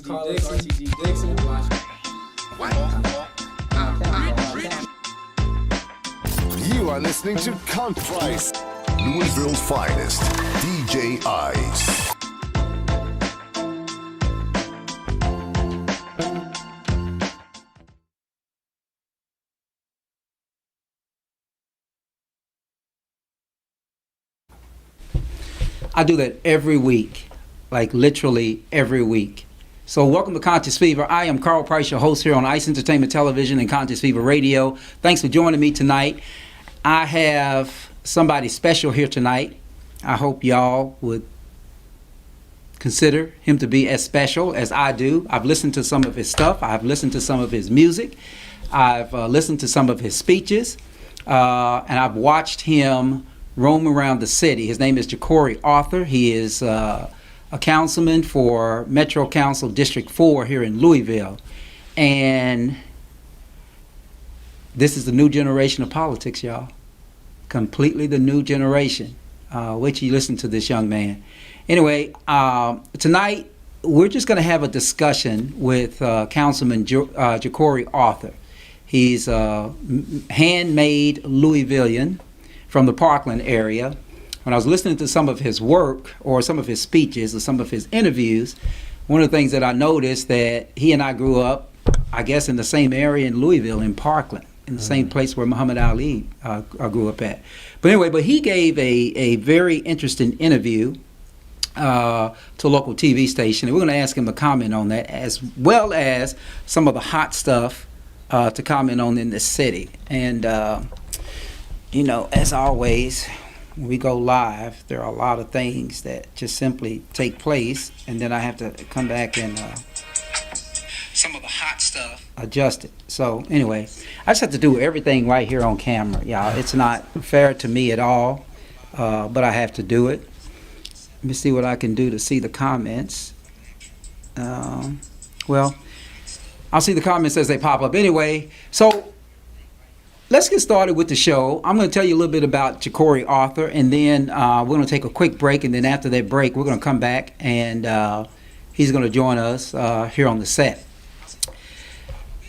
RTG Dixon. You are listening to Country's Louisville's finest, DJ Ice. I do that every week, like literally every week. So welcome to Conscious Fever. I am Carl Price, your host here on Ice Entertainment Television and Conscious Fever Radio. Thanks for joining me tonight. I have somebody special here tonight. I hope y'all would consider him to be as special as I do. I've listened to some of his stuff. I've listened to some of his music. I've listened to some of his speeches. And I've watched him roam around the city. His name is Jecorey Arthur. He is a councilman for Metro Council District 4 here in Louisville. And this is the new generation of politics, y'all. Completely the new generation. Wait till you listen to this young man. Anyway, tonight we're just going to have a discussion with Councilman Jecorey Arthur. He's a handmade Louisvillian from the Parkland area. When I was listening to some of his work or some of his speeches or some of his interviews, one of the things that I noticed that he and I grew up, I guess, in the same area in Louisville, in Parkland, in the same place where Muhammad Ali grew up at. But anyway, he gave a very interesting interview to a local TV station, and we're going to ask him to comment on that, as well as some of the hot stuff to comment on in the city. And you know, as always, when we go live, there are a lot of things that just simply take place, and then I have to come back and some of the hot stuff adjust it. So anyway, I just have to do everything right here on camera, y'all. It's not fair to me at all, but I have to do it. Let me see what I can do to see the comments. Well, I'll see the comments as they pop up. Anyway, so let's get started with the show. I'm going to tell you a little bit about Jecorey Arthur, and then we're going to take a quick break, and then after that break, we're going to come back, and he's going to join us here on the set.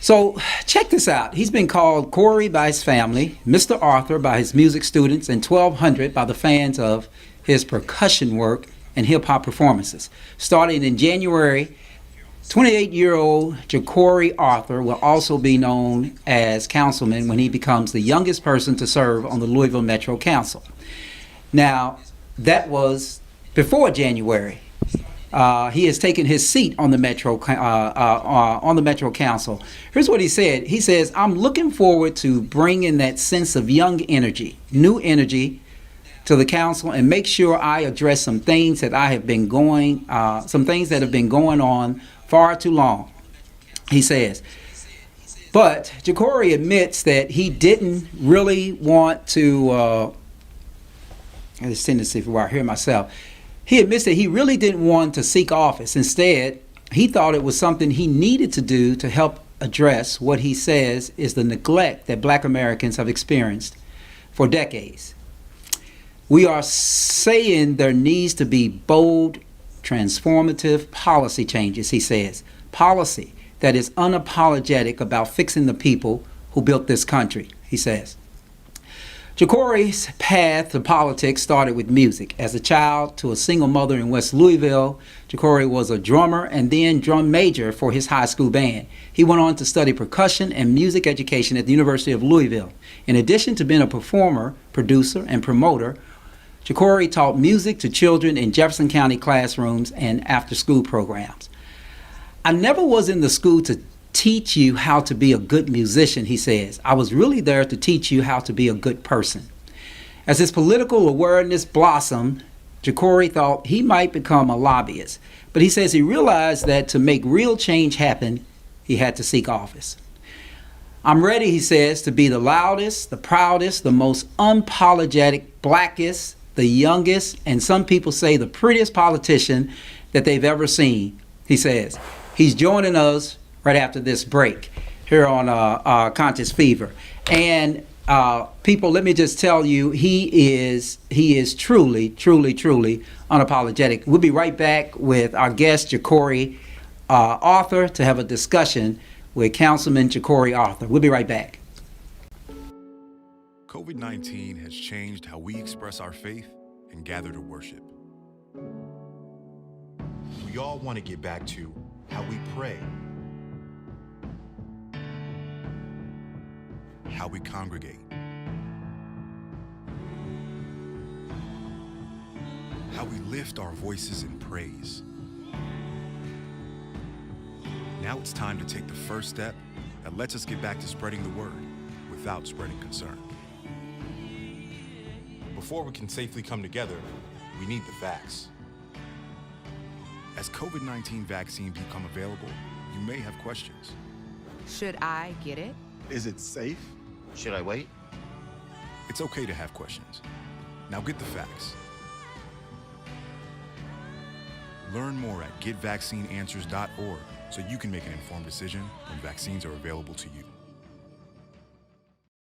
So check this out. He's been called Corey by his family, Mr. Arthur by his music students, and 1200 by the fans of his percussion work and hip-hop performances. Starting in January, 28-year-old Jecorey Arthur will also be known as councilman when he becomes the youngest person to serve on the Louisville Metro Council. Now, that was before January. He has taken his seat on the Metro Council. Here's what he said. He says, "I'm looking forward to bringing that sense of young energy, new energy, to the council, and make sure I address some things that have been going on far too long," he says. But Jecorey admits that he didn't really want to, I have this tendency for where I hear myself. He admits that he really didn't want to seek office. Instead, he thought it was something he needed to do to help address what he says is the neglect that Black Americans have experienced for decades. "We are saying there needs to be bold, transformative policy changes," he says. "Policy that is unapologetic about fixing the people who built this country," he says. Jecorey's path to politics started with music. As a child to a single mother in West Louisville, Jecorey was a drummer and then drum major for his high school band. He went on to study percussion and music education at the University of Louisville. In addition to being a performer, producer, and promoter, Jecorey taught music to children in Jefferson County classrooms and after-school programs. "I never was in the school to teach you how to be a good musician," he says. "I was really there to teach you how to be a good person." As his political awareness blossomed, Jecorey thought he might become a lobbyist. But he says he realized that to make real change happen, he had to seek office. "I'm ready," he says, "to be the loudest, the proudest, the most unapologetic, blackest, the youngest, and some people say the prettiest politician that they've ever seen," he says. He's joining us right after this break here on Conscious Fever. And people, let me just tell you, he is truly, truly, truly unapologetic. We'll be right back with our guest, Jecorey Arthur to have a discussion with Councilman Jecorey Arthur. We'll be right back. COVID-19 has changed how we express our faith and gather to worship. We all want to get back to how we pray, How we congregate, how we lift our voices in praise. Now it's time to take the first step that lets us get back to spreading the word without spreading concern. before we can safely come together, we need the facts. As COVID-19 vaccines become available, you may have questions. Should I get it? Is it safe? Should I wait? It's okay to have questions. Now get the facts. Learn more at getvaccineanswers.org so you can make an informed decision when vaccines are available to you.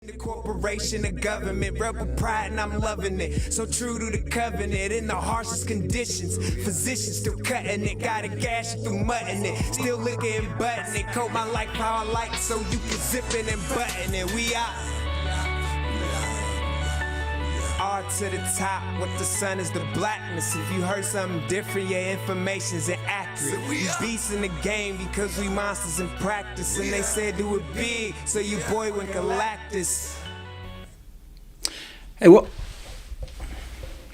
The corporation, the government, rebel pride, and I'm loving it. So true to the covenant in the harshest conditions. Physicians still cutting it, gotta gash it through mutton it. Still licking and button it. Coat my life how I like so you can zip it and button it. We out. R to the top, what the sun is the blackness. If you heard something different, your information's inaccurate. We beasts in the game because we monsters in practice. And they said do it big, so you boy went Galactus. Hey, well,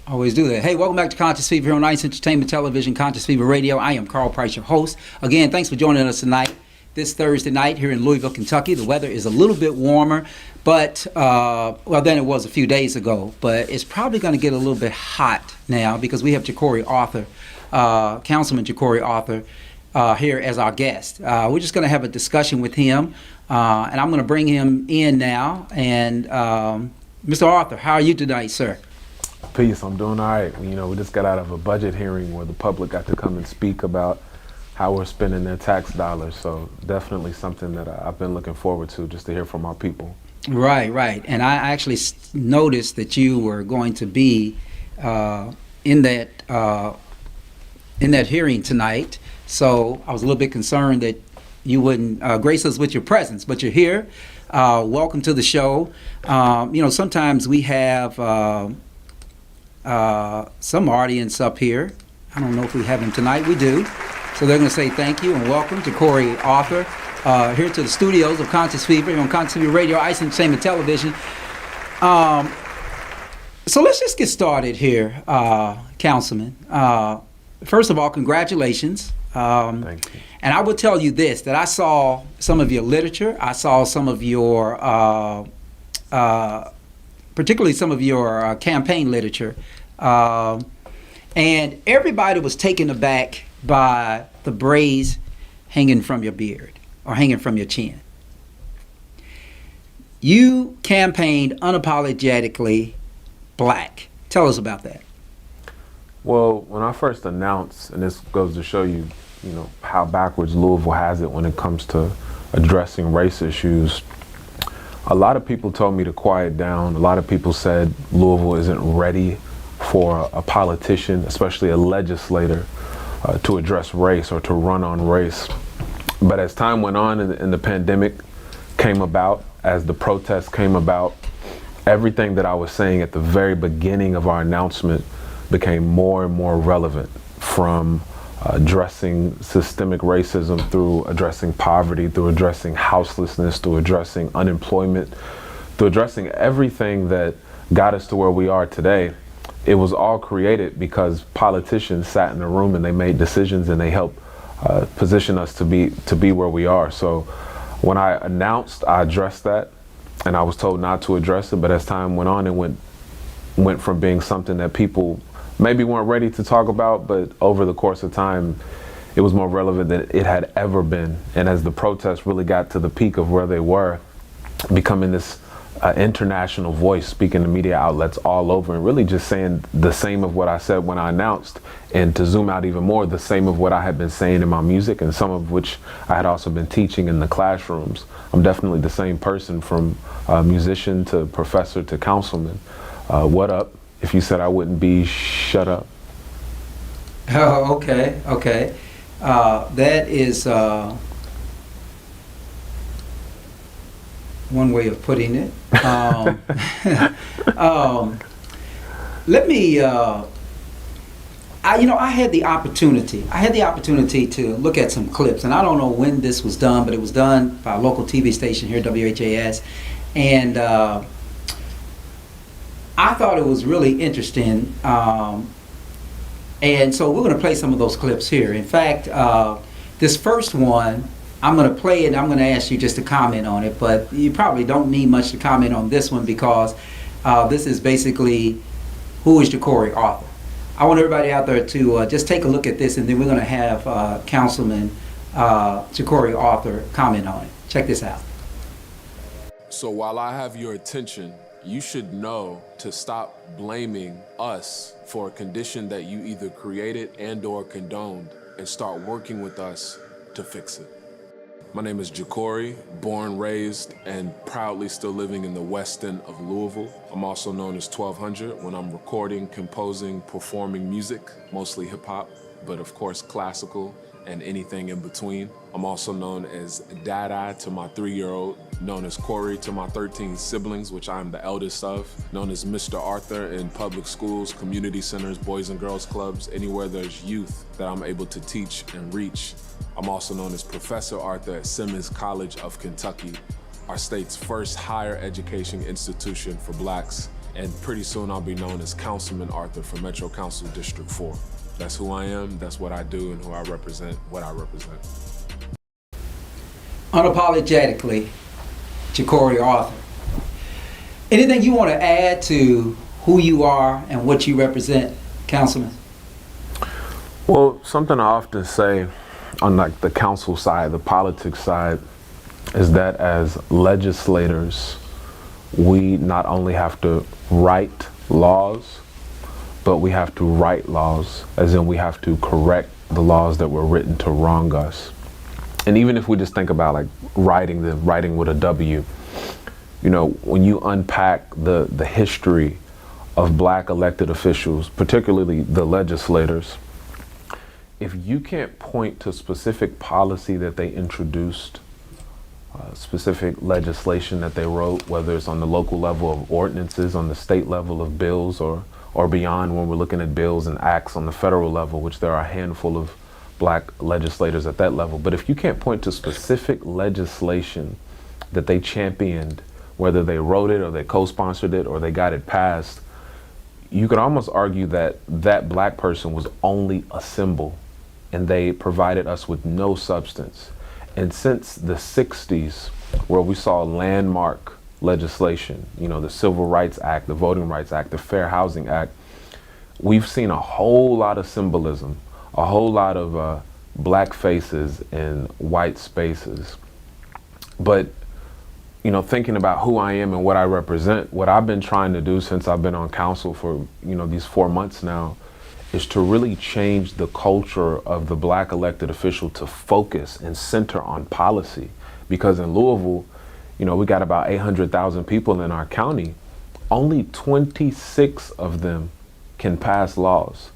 always do that. Hey, welcome back to Conscious Fever here on Ice Entertainment Television, Conscious Fever Radio. I am Carl Price, your host. Again, thanks for joining us tonight. This Thursday night here in Louisville, Kentucky. The weather is a little bit warmer, but, well, than it was a few days ago. But it's probably going to get a little bit hot now because we have Jecorey Arthur, Councilman Jecorey Arthur, here as our guest. We're just going to have a discussion with him, and I'm going to bring him in now. And Mr. Arthur, how are you tonight, sir? Peace, I'm doing all right. You know, we just got out of a budget hearing where the public got to come and speak about how we're spending their tax dollars. So definitely something that I've been looking forward to, just to hear from our people. Right. And I actually noticed that you were going to be in that hearing tonight. So I was a little bit concerned that you wouldn't grace us with your presence, but you're here. Welcome to the show. You know, sometimes we have some audience up here. I don't know if we have them tonight. We do. So they're going to say thank you and welcome to Jecorey Arthur here to the studios of Conscious Fever here on Conscious Fever Radio, Ice Entertainment Television. So let's just get started here, Councilman. First of all, congratulations. Thank you. And I will tell you this, that I saw some of your literature. I saw some of your, particularly some of your campaign literature. And everybody was taken aback by the braids hanging from your beard or hanging from your chin. You campaigned unapologetically black. Tell us about that. Well, when I first announced, and this goes to show you, you know, how backwards Louisville has it when it comes to addressing race issues, a lot of people told me to quiet down. A lot of people said Louisville isn't ready for a politician, especially a legislator, to address race or to run on race. But as time went on and the pandemic came about, as the protests came about, everything that I was saying at the very beginning of our announcement became more and more relevant, from addressing systemic racism through addressing poverty, through addressing houselessness, through addressing unemployment, through addressing everything that got us to where we are today. It was all created because politicians sat in the room and they made decisions and they helped position us to be where we are. So when I announced, I addressed that, and I was told not to address it. But as time went on, it went from being something that people maybe weren't ready to talk about, but over the course of time, it was more relevant than it had ever been. And as the protests really got to the peak of where they were, becoming this international voice, speaking to media outlets all over, and really just saying the same of what I said when I announced, and to zoom out even more, the same of what I had been saying in my music, and some of which I had also been teaching in the classrooms. I'm definitely the same person, from musician to professor to councilman. What up? If you said I wouldn't be, shut up. Oh, okay. That is one way of putting it. Let me. I had the opportunity. To look at some clips, and I don't know when this was done, but it was done by a local TV station here, WHAS, and I thought it was really interesting. And so we're going to play some of those clips here. In fact, this first one, I'm going to play it, and I'm going to ask you just to comment on it, but you probably don't need much to comment on this one because this is basically who is Jecorey Arthur. I want everybody out there to just take a look at this, and then we're going to have Councilman Jecorey Arthur comment on it. Check this out. So while I have your attention, you should know to stop blaming us for a condition that you either created and/or condoned, and start working with us to fix it. My name is Jecorey, born, raised, and proudly still living in the West End of Louisville. I'm also known as 1200 when I'm recording, composing, performing music, mostly hip hop, but of course classical and anything in between. I'm also known as Dada to my 3-year-old, known as Corey to my 13 siblings, which I'm the eldest of, known as Mr. Arthur in public schools, community centers, boys and girls clubs, anywhere there's youth that I'm able to teach and reach. I'm also known as Professor Arthur at Simmons College of Kentucky, our state's first higher education institution for blacks, and pretty soon I'll be known as Councilman Arthur for Metro Council District 4. That's who I am, that's what I do, and who I represent, what I represent. Unapologetically, Jecorey Arthur. Anything you want to add to who you are and what you represent, Councilman? Well, something I often say on like the council side, the politics side, is that as legislators, we not only have to write laws, but we have to write laws, as in we have to correct the laws that were written to wrong us. And even if we just think about like writing with a W, you know, when you unpack the history of black elected officials, particularly the legislators, if you can't point to specific policy that they introduced, specific legislation that they wrote, whether it's on the local level of ordinances, on the state level of bills, or beyond when we're looking at bills and acts on the federal level, which there are a handful of black legislators at that level. But if you can't point to specific legislation that they championed, whether they wrote it or they co-sponsored it or they got it passed, you could almost argue that that black person was only a symbol and they provided us with no substance. And since the 60s, where we saw landmark legislation, you know, the Civil Rights Act, the Voting Rights Act, the Fair Housing Act, we've seen a whole lot of symbolism, a whole lot of black faces in white spaces. But, you know, thinking about who I am and what I represent, what I've been trying to do since I've been on council for, you know, these 4 months now, is to really change the culture of the black elected official to focus and center on policy. Because in Louisville, you know, we got about 800,000 people in our county. Only 26 of them can pass laws.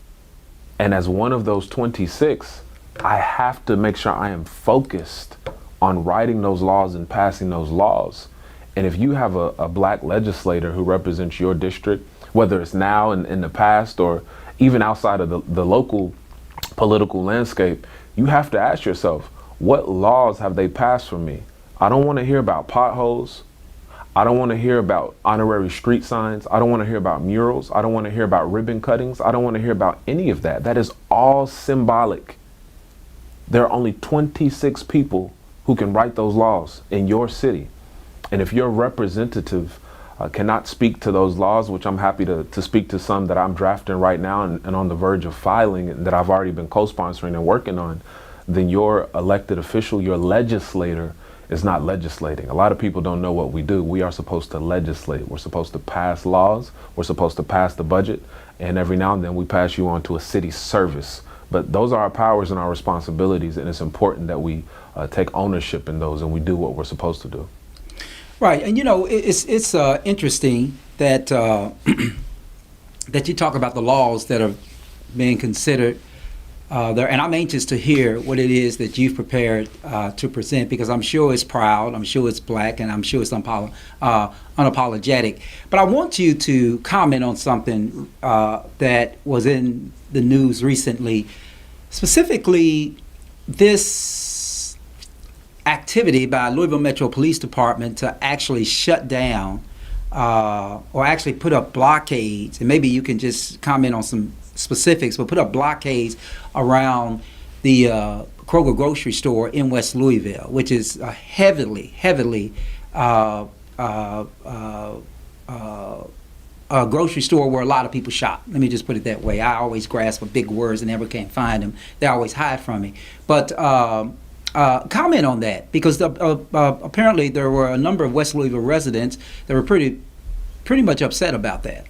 And as one of those 26, I have to make sure I am focused on writing those laws and passing those laws. And if you have a black legislator who represents your district, whether it's now in the past or even outside of the local political landscape, you have to ask yourself, what laws have they passed for me? I don't want to hear about potholes. I don't want to hear about honorary street signs. I don't want to hear about murals. I don't want to hear about ribbon cuttings. I don't want to hear about any of that. That is all symbolic. There are only 26 people who can write those laws in your city. And if your representative cannot speak to those laws, which I'm happy to speak to some that I'm drafting right now and on the verge of filing and that I've already been co-sponsoring and working on, then your elected official, your legislator, is not legislating. A lot of people don't know what we do. We are supposed to legislate. We're supposed to pass laws. We're supposed to pass the budget. And every now and then we pass you on to a city service. But those are our powers and our responsibilities. And it's important that we take ownership in those and we do what we're supposed to do. Right. And, you know, it's interesting that that you talk about the laws that are being considered there, and I'm anxious to hear what it is that you've prepared to present, because I'm sure it's proud, I'm sure it's black, and I'm sure it's unapologetic. But I want you to comment on something that was in the news recently, specifically this activity by Louisville Metro Police Department to actually shut down or actually put up blockades, and maybe you can just comment on some specifics, but put up blockades around the Kroger grocery store in West Louisville, which is a heavily a grocery store where a lot of people shop. Let me just put it that way. I always grasp for big words and never can find them. They always hide from me. But comment on that, because apparently there were a number of West Louisville residents that were pretty much upset about that.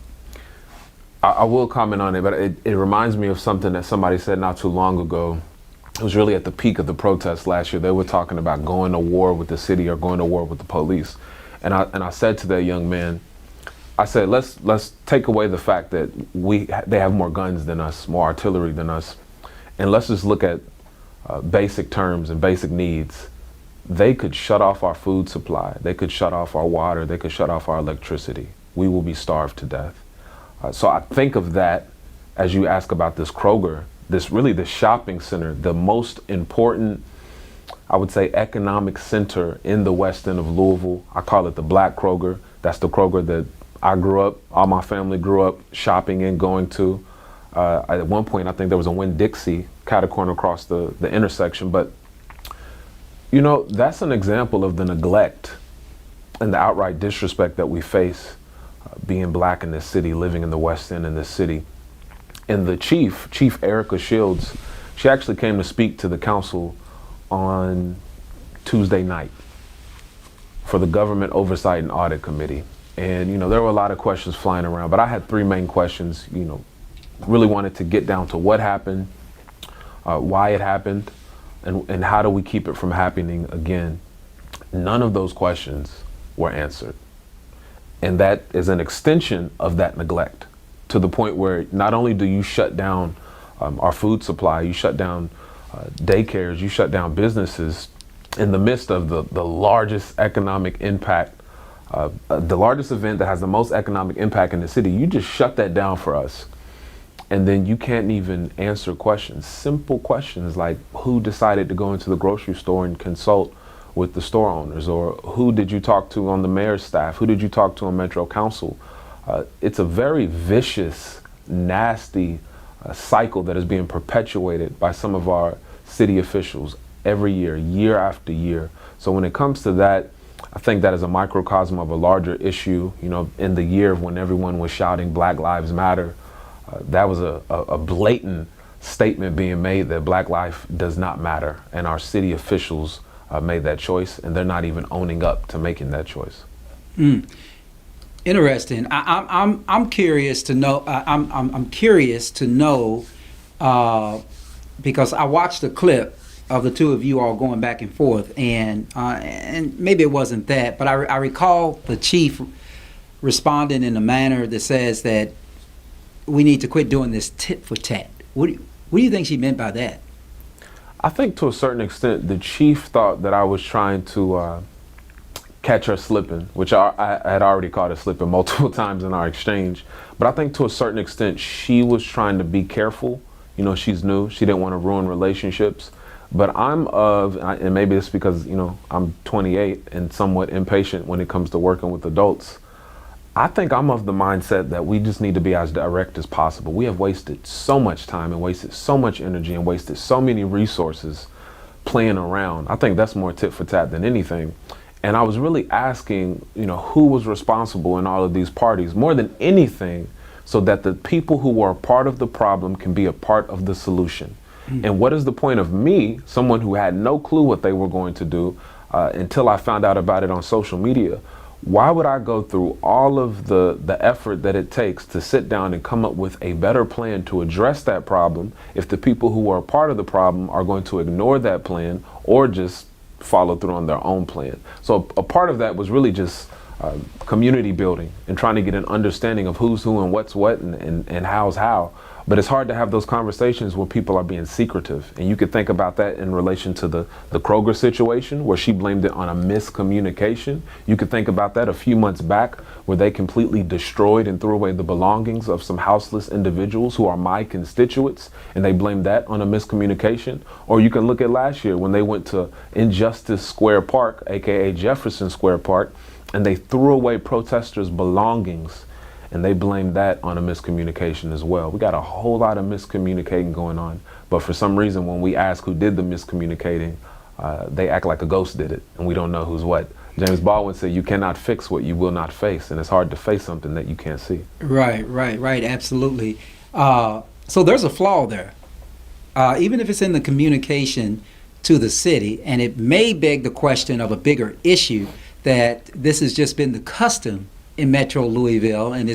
I will comment on it, but it reminds me of something that somebody said not too long ago. It was really at the peak of the protests last year. They were talking about going to war with the city or going to war with the police. And I said to that young man, I said, let's take away the fact that they have more guns than us, more artillery than us, and let's just look at basic terms and basic needs. They could shut off our food supply. They could shut off our water. They could shut off our electricity. We will be starved to death. So I think of that as you ask about this Kroger, the shopping center, the most important, I would say, economic center in the west end of Louisville. I call it the Black Kroger. That's the Kroger that I grew up, all my family grew up shopping and going to. At one point, I think there was a Winn-Dixie catty-corner across the intersection. But, you know, that's an example of the neglect and the outright disrespect that we face being black in this city, living in the West End in this city. And the Chief Erica Shields, she actually came to speak to the council on Tuesday night for the Government Oversight and Audit Committee. And, you know, there were a lot of questions flying around, but I had three main questions. You know, really wanted to get down to what happened, why it happened, and how do we keep it from happening again. None of those questions were answered. And that is an extension of that neglect, to the point where not only do you shut down our food supply, you shut down daycares, you shut down businesses in the midst of the largest economic impact, the largest event that has the most economic impact in the city. You just shut that down for us. And then you can't even answer questions, simple questions like who decided to go into the grocery store and consult with the store owners, or who did you talk to on the mayor's staff? Who did you talk to on Metro Council? It's a very vicious, nasty cycle that is being perpetuated by some of our city officials every year, year after year. So when it comes to that, I think that is a microcosm of a larger issue. You know, in the year when everyone was shouting Black Lives Matter, that was a blatant statement being made that Black life does not matter, and our city officials made that choice, and they're not even owning up to making that choice. Interesting. I'm curious to know. I'm curious to know because I watched a clip of the two of you all going back and forth, and maybe it wasn't that, but I recall the chief responding in a manner that says that we need to quit doing this tit for tat. What do you think she meant by that? I think to a certain extent, the chief thought that I was trying to catch her slipping, which I had already caught her slipping multiple times in our exchange. But I think to a certain extent, she was trying to be careful. You know, she's new. She didn't want to ruin relationships. But and maybe it's because, you know, I'm 28 and somewhat impatient when it comes to working with adults. I think I'm of the mindset that we just need to be as direct as possible. We have wasted so much time and wasted so much energy and wasted so many resources playing around. I think that's more tit for tat than anything. And I was really asking, you know, who was responsible in all of these parties more than anything, so that the people who were a part of the problem can be a part of the solution. And what is the point of me, someone who had no clue what they were going to do until I found out about it on social media? Why would I go through all of the effort that it takes to sit down and come up with a better plan to address that problem if the people who are a part of the problem are going to ignore that plan or just follow through on their own plan? So a part of that was really just community building and trying to get an understanding of who's who and what's what and how's how. But it's hard to have those conversations where people are being secretive. And you could think about that in relation to the Kroger situation, where she blamed it on a miscommunication. You could think about that a few months back, where they completely destroyed and threw away the belongings of some houseless individuals who are my constituents, and they blamed that on a miscommunication. Or you can look at last year when they went to Injustice Square Park, aka Jefferson Square Park, and they threw away protesters' belongings, and they blamed that on a miscommunication as well. We got a whole lot of miscommunicating going on, but for some reason when we ask who did the miscommunicating, they act like a ghost did it, and we don't know who's what. James Baldwin said, you cannot fix what you will not face, and it's hard to face something that you can't see. Right, absolutely. So there's a flaw there. Even if it's in the communication to the city, and it may beg the question of a bigger issue, that this has just been the custom in Metro Louisville, and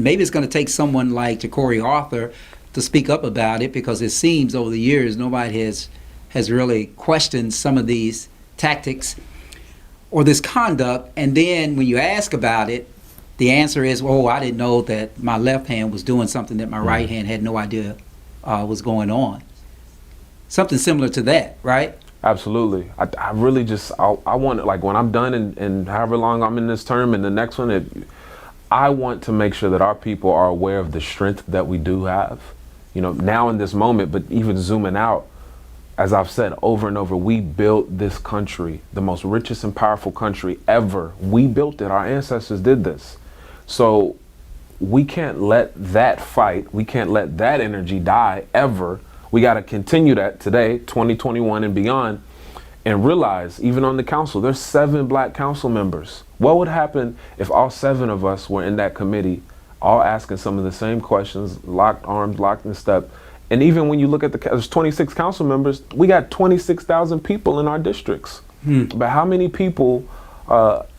maybe it's going to take someone like Jecorey Arthur to speak up about it, because it seems over the years nobody has really questioned some of these tactics or this conduct. And then when you ask about it, the answer is, oh, I didn't know that my left hand was doing something that my right hand had no idea was going on. Something similar to that, right? Absolutely. I really just, I want it, like when I'm done and however long I'm in this term and the next one, I want to make sure that our people are aware of the strength that we do have, you know, now in this moment, but even zooming out, as I've said over and over, we built this country, the most richest and powerful country ever. We built it. Our ancestors did this. So we can't let that fight, we can't let that energy die ever. We got to continue that today, 2021 and beyond, and realize, even on the council, there's 7 black council members. What would happen if all 7 of us were in that committee, all asking some of the same questions, locked arms, locked in step? And even when you look at there's 26 council members, we got 26,000 people in our districts. But how many people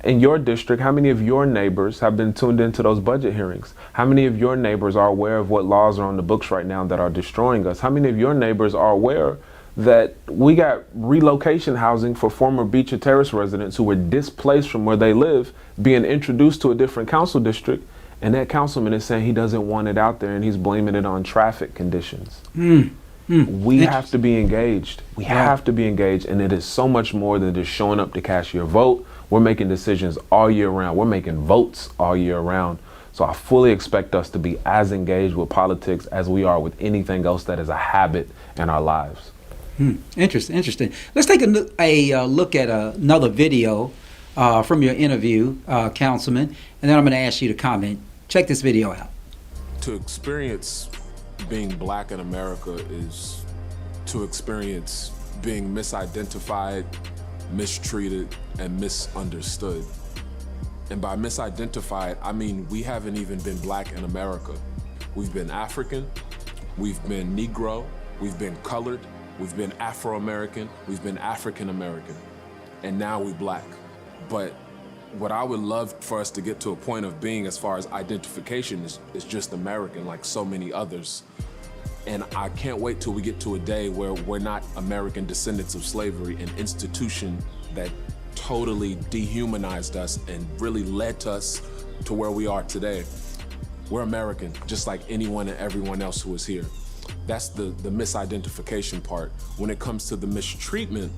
in your district, how many of your neighbors have been tuned into those budget hearings? How many of your neighbors are aware of what laws are on the books right now that are destroying us? How many of your neighbors are aware that we got relocation housing for former Beach or Terrace residents who were displaced from where they live, being introduced to a different council district, and that councilman is saying he doesn't want it out there and he's blaming it on traffic conditions? We have to be engaged. We have to be engaged, and it is so much more than just showing up to cast your vote. We're making decisions all year round. We're making votes all year round. So I fully expect us to be as engaged with politics as we are with anything else that is a habit in our lives. Interesting. Let's take a look at another video from your interview, Councilman, and then I'm going to ask you to comment. Check this video out. To experience being black in America is to experience being misidentified, mistreated, and misunderstood. And by misidentified, I mean we haven't even been black in America. We've been African, we've been Negro, we've been colored, we've been Afro-American, we've been African-American, and now we black. But what I would love for us to get to a point of being as far as identification is just American, like so many others. And I can't wait till we get to a day where we're not American descendants of slavery, an institution that totally dehumanized us and really led us to where we are today. We're American, just like anyone and everyone else who is here. That's the misidentification part. When it comes to the mistreatment,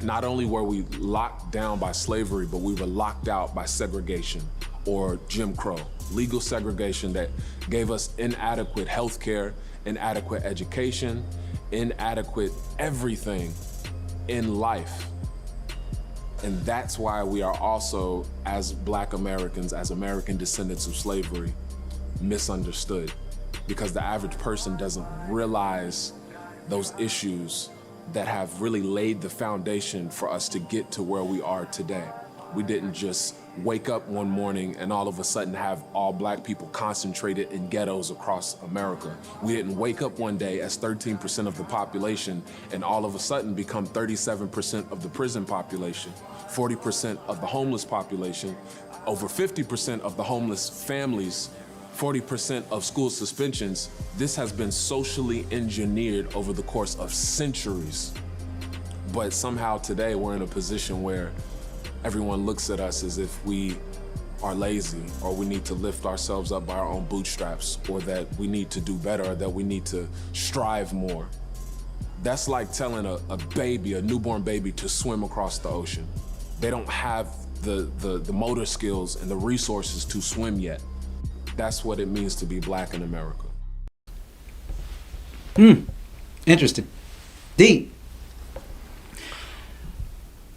not only were we locked down by slavery, but we were locked out by segregation or Jim Crow, legal segregation that gave us inadequate health care, inadequate education, inadequate everything in life. And that's why we are also, as Black Americans, as American descendants of slavery, misunderstood. Because the average person doesn't realize those issues that have really laid the foundation for us to get to where we are today. We didn't just wake up one morning and all of a sudden have all Black people concentrated in ghettos across America. We didn't wake up one day as 13% of the population and all of a sudden become 37% of the prison population, 40% of the homeless population, over 50% of the homeless families, 40% of school suspensions. This has been socially engineered over the course of centuries. But somehow today we're in a position where everyone looks at us as if we are lazy, or we need to lift ourselves up by our own bootstraps, or that we need to do better, or that we need to strive more. That's like telling a baby, a newborn baby, to swim across the ocean. They don't have the motor skills and the resources to swim yet. That's what it means to be black in America. Interesting. Deep.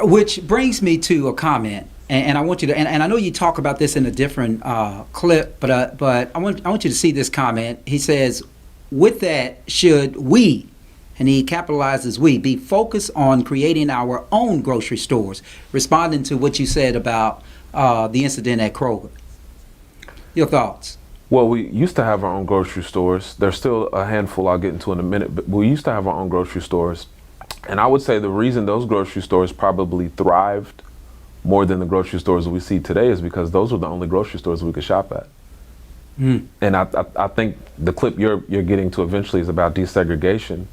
Which brings me to a comment, and I want you to, and I know you talk about this in a different clip, but I want you to see this comment. He says, with that, should we, and he capitalizes we, be focused on creating our own grocery stores, responding to what you said about the incident at Kroger? Your thoughts? Well, we used to have our own grocery stores. There's still a handful I'll get into in a minute, but we used to have our own grocery stores. And I would say the reason those grocery stores probably thrived more than the grocery stores we see today is because those were the only grocery stores we could shop at. And I think the clip you're getting to eventually is about desegregation.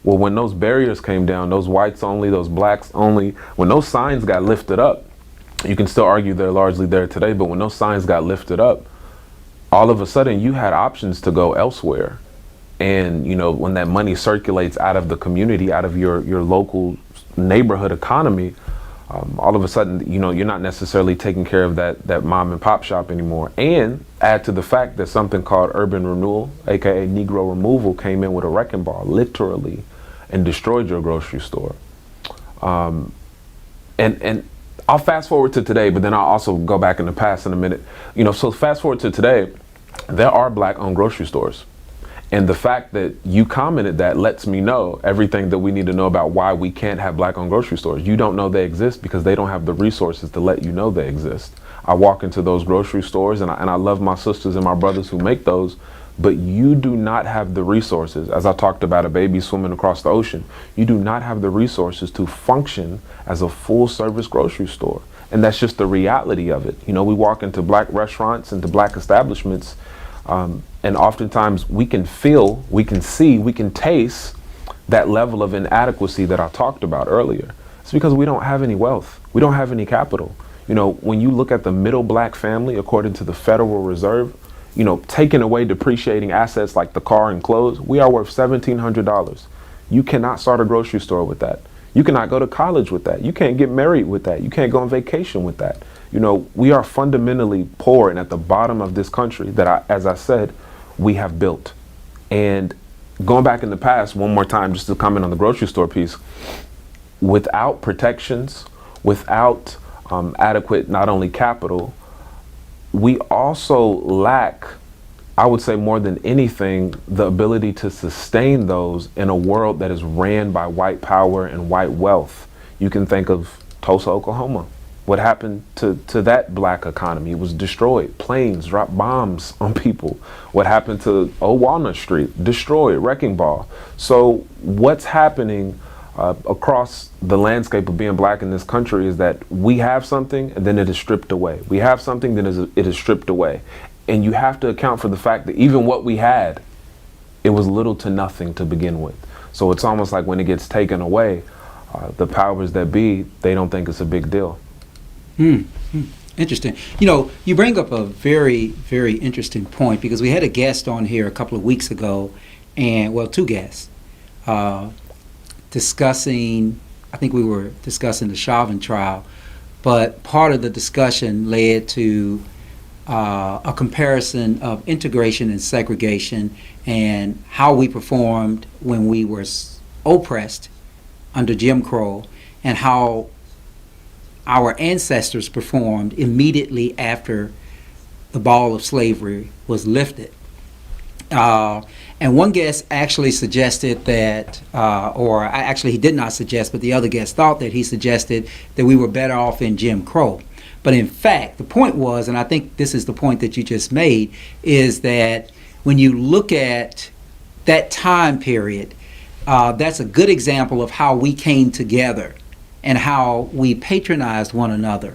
Well, when those barriers came down, those whites only, those blacks only, when those signs got lifted up, you can still argue they're largely there today, but when those signs got lifted up, all of a sudden you had options to go elsewhere. And, you know, when that money circulates out of the community, out of your local neighborhood economy, all of a sudden, you know, you're not necessarily taking care of that mom and pop shop anymore. And add to the fact that something called urban renewal, aka Negro removal, came in with a wrecking ball, literally, and destroyed your grocery store. And I'll fast forward to today, but then I'll also go back in the past in a minute. You know, so fast forward to today, there are black-owned grocery stores. And the fact that you commented that lets me know everything that we need to know about why we can't have black-owned grocery stores. You don't know they exist because they don't have the resources to let you know they exist. I walk into those grocery stores and I love my sisters and my brothers who make those, but you do not have the resources. As I talked about a baby swimming across the ocean, you do not have the resources to function as a full-service grocery store. And that's just the reality of it. You know, we walk into black restaurants, into black establishments, and oftentimes we can feel, we can see, we can taste that level of inadequacy that I talked about earlier. It's because we don't have any wealth. We don't have any capital. You know, when you look at the middle black family, according to the Federal Reserve, you know, taking away depreciating assets like the car and clothes, we are worth $1,700. You cannot start a grocery store with that. You cannot go to college with that. You can't get married with that. You can't go on vacation with that. You know, we are fundamentally poor and at the bottom of this country that, as I said, we have built. And going back in the past, one more time, just to comment on the grocery store piece, without protections, without adequate not only capital, we also lack, I would say more than anything, the ability to sustain those in a world that is ran by white power and white wealth. You can think of Tulsa, Oklahoma. What happened to that black economy? It was destroyed. Planes dropped bombs on people. What happened to Old Walnut Street? Destroyed, wrecking ball. So what's happening across the landscape of being black in this country is that we have something and then it is stripped away. We have something, then it is stripped away. And you have to account for the fact that even what we had, it was little to nothing to begin with. So it's almost like when it gets taken away, the powers that be, they don't think it's a big deal. Interesting. You know, you bring up a very, very interesting point because we had a guest on here a couple of weeks ago, and well, two guests, discussing, I think we were discussing the Chauvin trial, but part of the discussion led to a comparison of integration and segregation and how we performed when we were oppressed under Jim Crow and how our ancestors performed immediately after the ball of slavery was lifted. And one guest actually suggested that, he did not suggest, but the other guest thought that he suggested that we were better off in Jim Crow. But in fact, the point was, and I think this is the point that you just made, is that when you look at that time period, that's a good example of how we came together and how we patronized one another.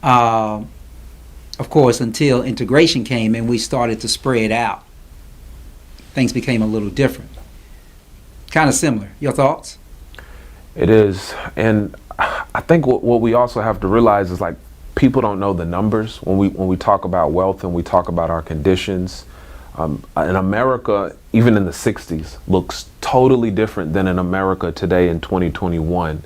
Of course, until integration came and we started to spread out, things became a little different. Kind of similar. Your thoughts? It is. And I think what we also have to realize is, like, people don't know the numbers when we talk about wealth and we talk about our conditions. In America, even in the 60s, looks totally different than in America today in 2021.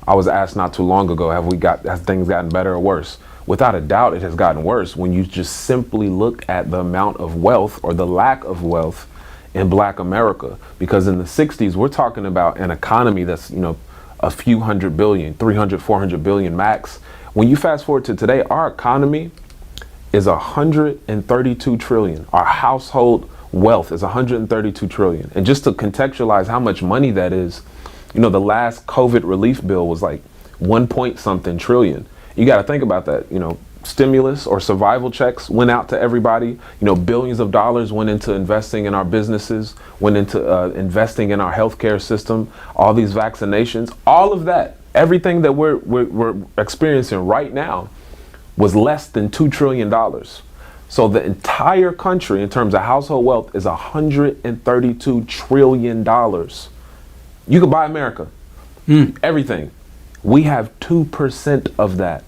I was asked not too long ago, have things gotten better or worse? Without a doubt, it has gotten worse when you just simply look at the amount of wealth or the lack of wealth in Black America. Because in the 60s, we're talking about an economy that's, a few hundred billion, 300, 400 billion max. When you fast forward to today, our economy is 132 trillion. Our household wealth is 132 trillion. And just to contextualize how much money that is, the last COVID relief bill was like 1 point something trillion. You got to think about that. Stimulus or survival checks went out to everybody. Billions of dollars went into investing in our businesses, went into investing in our healthcare system, all these vaccinations, all of that, everything that we're experiencing right now was less than $2 trillion. So the entire country in terms of household wealth is $132 trillion. You could buy America, everything. We have 2% of that.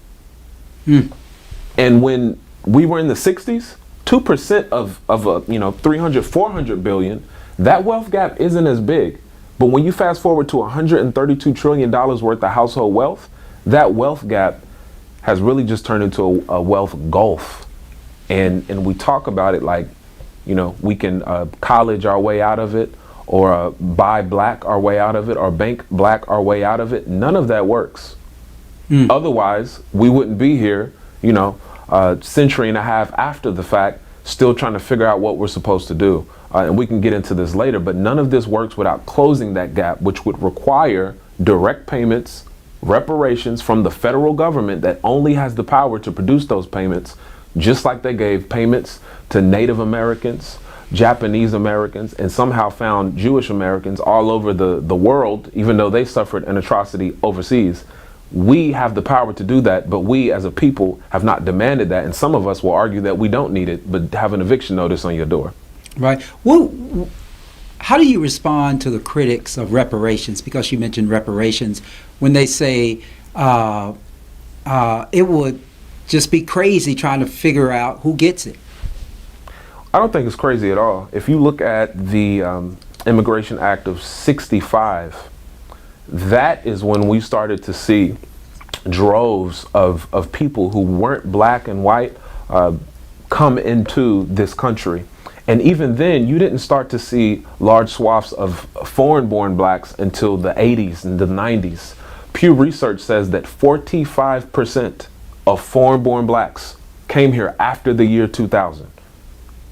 And when we were in the 60s, 2% of 300, 400 billion, that wealth gap isn't as big. But when you fast forward to $132 trillion worth of household wealth, that wealth gap has really just turned into a wealth gulf. And we talk about it like, we can college our way out of it, or buy black our way out of it, or bank black our way out of it. None of that works. Otherwise, we wouldn't be here, a century and a half after the fact, still trying to figure out what we're supposed to do. And we can get into this later, but none of this works without closing that gap, which would require direct payments, reparations from the federal government that only has the power to produce those payments, just like they gave payments to Native Americans, Japanese Americans, and somehow found Jewish Americans all over the world, even though they suffered an atrocity overseas. We have the power to do that, but we as a people have not demanded that. And some of us will argue that we don't need it, but have an eviction notice on your door. Right. Well, how do you respond to the critics of reparations? Because you mentioned reparations, when they say it would just be crazy trying to figure out who gets it. I don't think it's crazy at all. If you look at the Immigration Act of 65, that is when we started to see droves of people who weren't black and white come into this country. And even then, you didn't start to see large swaths of foreign-born blacks until the 80s and the 90s. Pew Research says that 45% of foreign-born blacks came here after the year 2000.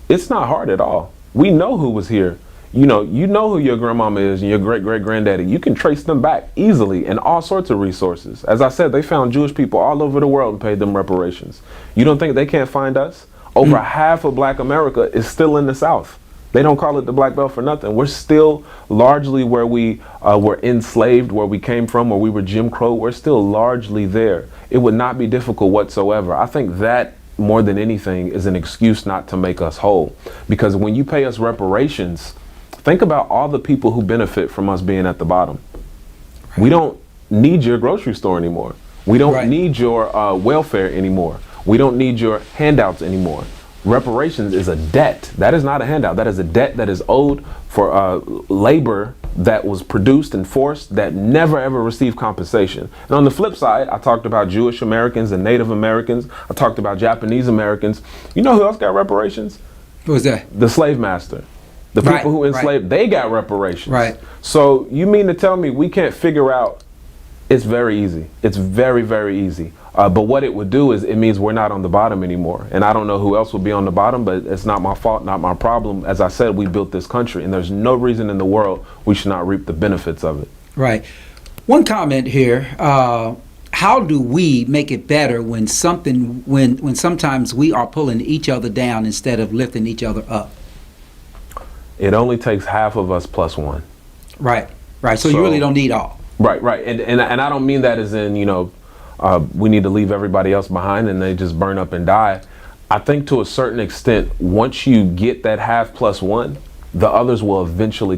It's not hard at all. We know who was here. You know who your grandmama is and your great-great-granddaddy. You can trace them back easily and all sorts of resources. As I said, they found Jewish people all over the world and paid them reparations. You don't think they can't find us? Over half of black America is still in the South. They don't call it the Black Belt for nothing. We're still largely where we were enslaved, where we came from, where we were Jim Crow. We're still largely there. It would not be difficult whatsoever. I think that, more than anything, is an excuse not to make us whole. Because when you pay us reparations, think about all the people who benefit from us being at the bottom. We don't need your grocery store anymore. We don't need your welfare anymore. We don't need your handouts anymore. Reparations is a debt. That is not a handout. That is a debt that is owed for labor that was produced and forced that never ever received compensation. And on the flip side, I talked about Jewish Americans and Native Americans. I talked about Japanese Americans. You know who else got reparations? Who was that? The slave master. The people who enslaved, they got reparations. Right. So you mean to tell me we can't figure out? It's very easy. It's very, very easy. But what it would do is it means we're not on the bottom anymore. And I don't know who else will be on the bottom, but it's not my fault, not my problem. As I said, we built this country, and there's no reason in the world we should not reap the benefits of it. Right. One comment here. How do we make it better when sometimes we are pulling each other down instead of lifting each other up? It only takes half of us plus one. Right. So you really don't need all. Right. And I don't mean that as in, we need to leave everybody else behind and they just burn up and die. I think to a certain extent, once you get that half plus one, the others will eventually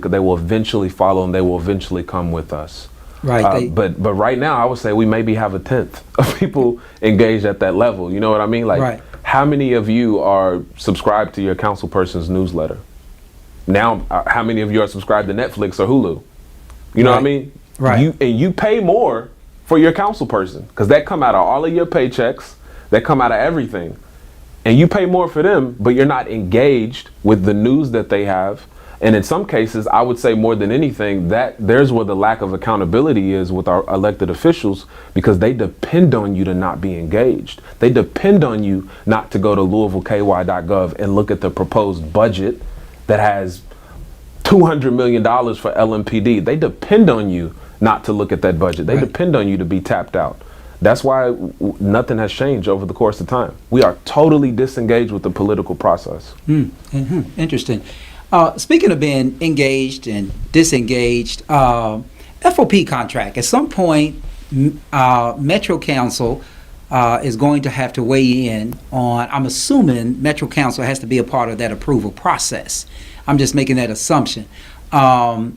follow and they will eventually come with us. Right. But right now, I would say we maybe have a tenth of people engaged at that level. You know what I mean? Like, Right. how many of you are subscribed to your councilperson's newsletter? Now, how many of you are subscribed to Netflix or Hulu? You know what I mean? Right. You pay more for your councilperson because that come out of all of your paychecks. That come out of everything. And you pay more for them, but you're not engaged with the news that they have. And in some cases, I would say more than anything, that there's where the lack of accountability is with our elected officials, because they depend on you to not be engaged. They depend on you not to go to LouisvilleKY.gov and look at the proposed budget that has $200 million for LMPD. They depend on you not to look at that budget. They depend on you to be tapped out. That's why nothing has changed over the course of time. We are totally disengaged with the political process. Interesting. Speaking of being engaged and disengaged, FOP contract. At some point, Metro Council is going to have to weigh in on, I'm assuming Metro Council has to be a part of that approval process. I'm just making that assumption. But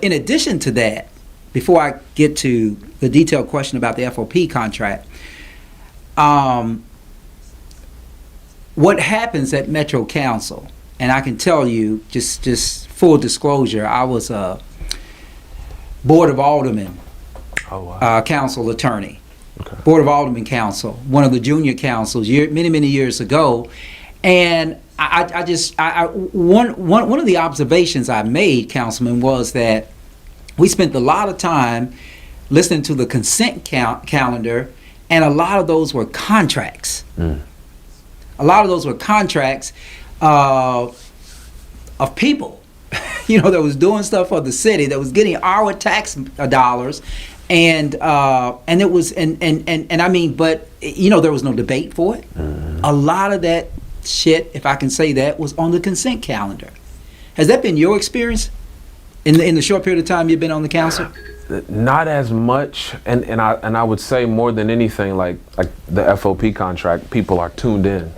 in addition to that, before I get to the detailed question about the FOP contract, what happens at Metro Council, and I can tell you, just full disclosure, I was a Board of Aldermen council attorney. Okay. Board of Aldermen council, one of the junior councils, many years ago. And one of the observations I made, Councilman, was that we spent a lot of time listening to the consent calendar, and a lot of those were contracts. A lot of those were contracts of people, that was doing stuff for the city, that was getting our tax dollars, and it was and I mean, but there was no debate for it. A lot of that shit, if I can say that, was on the consent calendar. Has that been your experience in the short period of time you've been on the council? Not as much, and I would say more than anything, like the FOP contract, people are tuned in.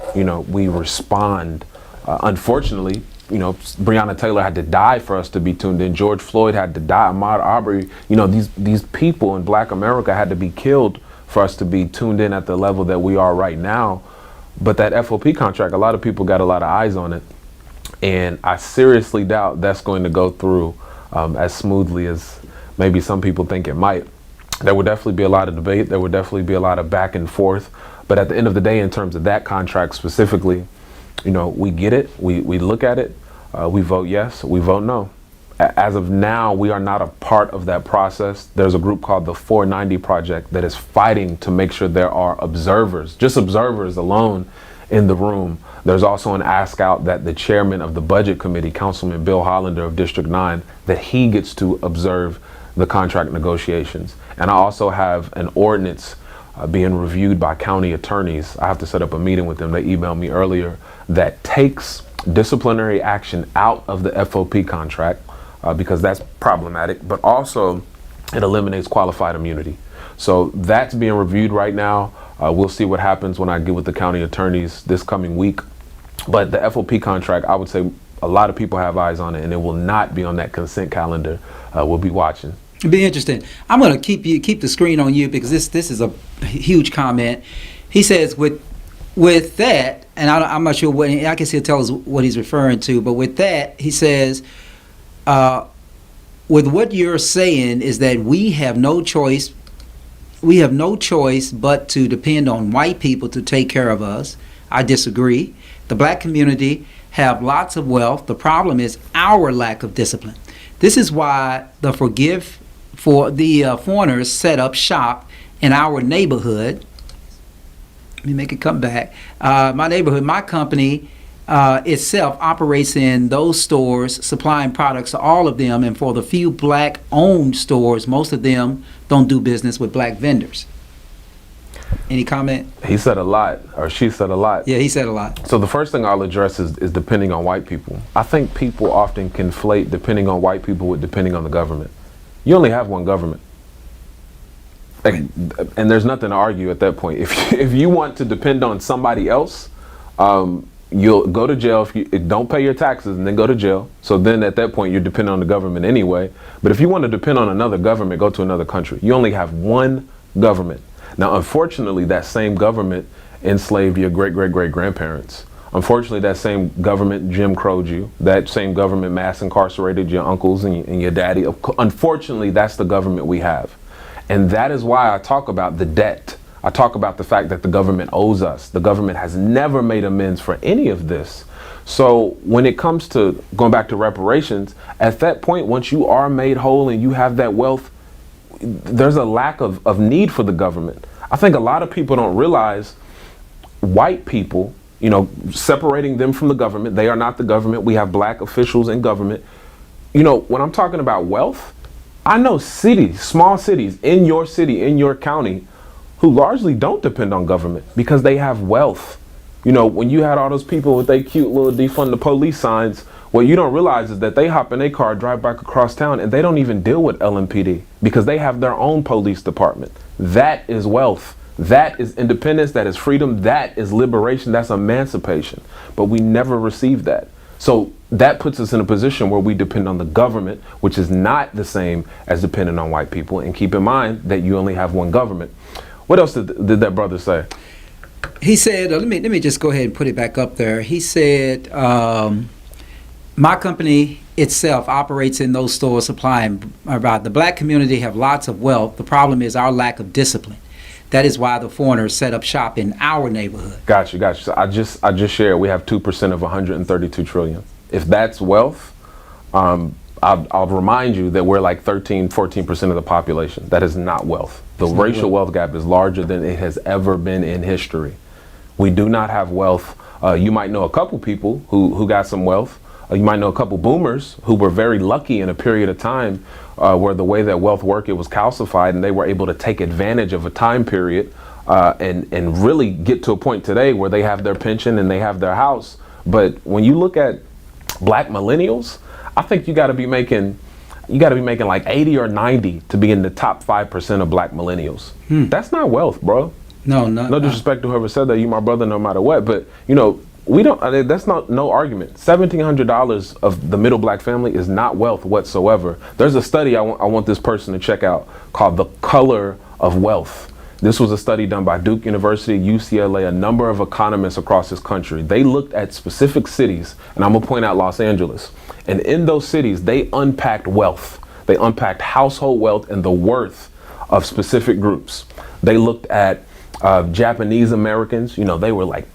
We respond. Unfortunately, Breonna Taylor had to die for us to be tuned in. George Floyd had to die. Ahmaud Arbery. These people in Black America had to be killed for us to be tuned in at the level that we are right now. But that FOP contract, a lot of people got a lot of eyes on it, and I seriously doubt that's going to go through as smoothly as maybe some people think it might. There would definitely be a lot of debate. There would definitely be a lot of back and forth. But at the end of the day, in terms of that contract specifically, we get it. We look at it. We vote yes. We vote no. As of now, we are not a part of that process. There's a group called the 490 Project that is fighting to make sure there are observers, just observers alone, in the room. There's also an ask out that the chairman of the Budget Committee, Councilman Bill Hollander of District 9, that he gets to observe the contract negotiations. And I also have an ordinance being reviewed by county attorneys. I have to set up a meeting with them. They emailed me earlier, that takes disciplinary action out of the FOP contract because that's problematic, but also it eliminates qualified immunity. So that's being reviewed right now. We'll see what happens when I get with the county attorneys this coming week. But the FOP contract, I would say a lot of people have eyes on it, and it will not be on that consent calendar. We'll be watching. It'll be interesting. I'm going to keep the screen on you because this is a huge comment. He says with that, and I'm not sure what, I guess he'll tell us what he's referring to, but with that, he says, with what you're saying is that we have no choice but to depend on white people to take care of us. I disagree. The black community have lots of wealth. The problem is our lack of discipline. This is why the foreigners set up shop in our neighborhood. Let me make it come back. My neighborhood, my company itself operates in those stores, supplying products to all of them, and for the few black-owned stores, most of them don't do business with black vendors. Any comment? He said a lot, or she said a lot. Yeah, he said a lot. So the first thing I'll address is depending on white people. I think people often conflate depending on white people with depending on the government. You only have one government. And there's nothing to argue at that point. If you want to depend on somebody else, you'll go to jail if you don't pay your taxes and then go to jail. So then at that point, you're dependent on the government anyway. But if you want to depend on another government, go to another country. You only have one government. Now, unfortunately, that same government enslaved your great-great-great-grandparents. Unfortunately, that same government Jim Crowed you. That same government mass incarcerated your uncles and your daddy. Unfortunately, that's the government we have. And that is why I talk about the debt. I talk about the fact that the government owes us. The government has never made amends for any of this. So when it comes to going back to reparations, at that point, once you are made whole and you have that wealth, there's a lack of need for the government. I think a lot of people don't realize white people, you know, separating them from the government. They are not the government. We have black officials in government. You know, when I'm talking about wealth, I know cities, small cities in your city, in your county, who largely don't depend on government because they have wealth. You know, when you had all those people with their cute little defund the police signs, what you don't realize is that they hop in their car, drive back across town, and they don't even deal with LMPD because they have their own police department. That is wealth. That is independence. That is freedom. That is liberation. That's emancipation. But we never receive that. So that puts us in a position where we depend on the government, which is not the same as depending on white people. And keep in mind that you only have one government. What else did that brother say? He said, let me just go ahead and put it back up there. He said, my company itself operates in those stores supplying about the black community have lots of wealth. The problem is our lack of discipline. That is why the foreigners set up shop in our neighborhood. Gotcha. So I just shared we have 2% of 132 trillion. If that's wealth, I'll remind you that we're like 14% of the population. That is not wealth. The racial wealth gap is larger than it has ever been in history. We do not have wealth. You might know a couple people who got some wealth. You might know a couple boomers who were very lucky in a period of time where the way that wealth worked, it was calcified, and they were able to take advantage of a time period and really get to a point today where they have their pension and they have their house. But when you look at black millennials, I think you got to be making like 80 or 90 to be in the top 5% of black millennials. That's not wealth, bro. No disrespect to whoever said that. You my brother no matter what. But you know, we don't. That's not no argument. $1,700 of the middle black family is not wealth whatsoever. There's a study I want this person to check out called The Color of Wealth. This was a study done by Duke University, UCLA, a number of economists across this country. They looked at specific cities, and I'm gonna point out Los Angeles. And in those cities, they unpacked wealth. They unpacked household wealth and the worth of specific groups. They looked at Japanese Americans. You know, they were like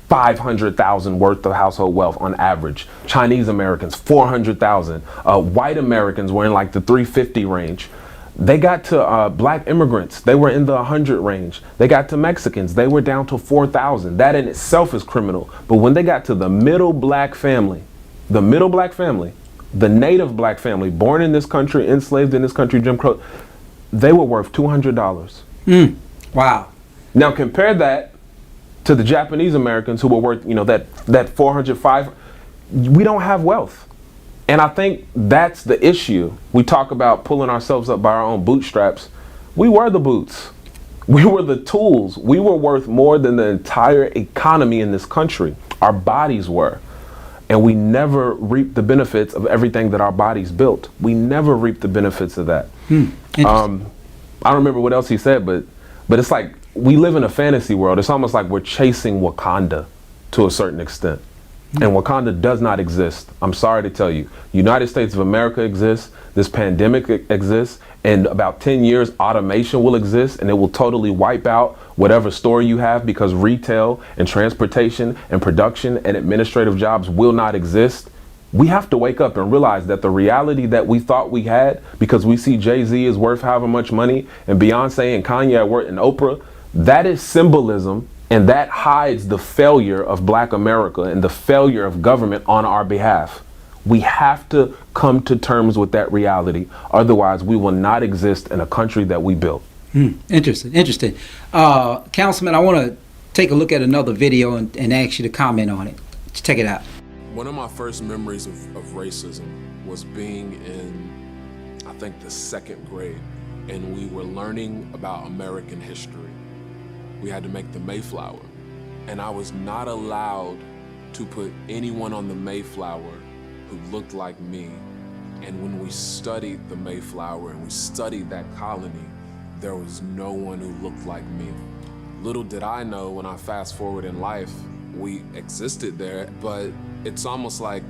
500,000 worth of household wealth on average. Chinese Americans, 400,000. White Americans were in like the 350 range. They got to black immigrants, they were in the 100 range. They got to Mexicans, they were down to 4,000. That in itself is criminal. But when they got to the middle black family, the native black family, born in this country, enslaved in this country, Jim Crow, they were worth $200. Wow. Now compare that to the Japanese Americans who were worth, you know, that 405. We don't have wealth. And I think that's the issue. We talk about pulling ourselves up by our own bootstraps. We were the boots. We were the tools. We were worth more than the entire economy in this country. Our bodies were. And we never reaped the benefits of everything that our bodies built. We never reaped the benefits of that. I don't remember what else he said, but it's like we live in a fantasy world. It's almost like we're chasing Wakanda to a certain extent. And Wakanda does not exist. I'm sorry to tell you. United States of America exists. This pandemic exists. In about 10 years, automation will exist, and it will totally wipe out whatever store you have, because retail and transportation and production and administrative jobs will not exist. We have to wake up and realize that the reality that we thought we had, because we see Jay-Z is worth however much money and Beyonce and Kanye are worth, and Oprah, that is symbolism. And that hides the failure of black America and the failure of government on our behalf. We have to come to terms with that reality. Otherwise, we will not exist in a country that we built. Interesting. Councilman, I want to take a look at another video and ask you to comment on it. Check it out. One of my first memories of racism was being in, I think, the second grade. And we were learning about American history. We had to make the Mayflower, and I was not allowed to put anyone on the Mayflower who looked like me. And when we studied the Mayflower and we studied that colony, there was no one who looked like me. Little did I know, when I fast forward in life, we existed there, but it's almost like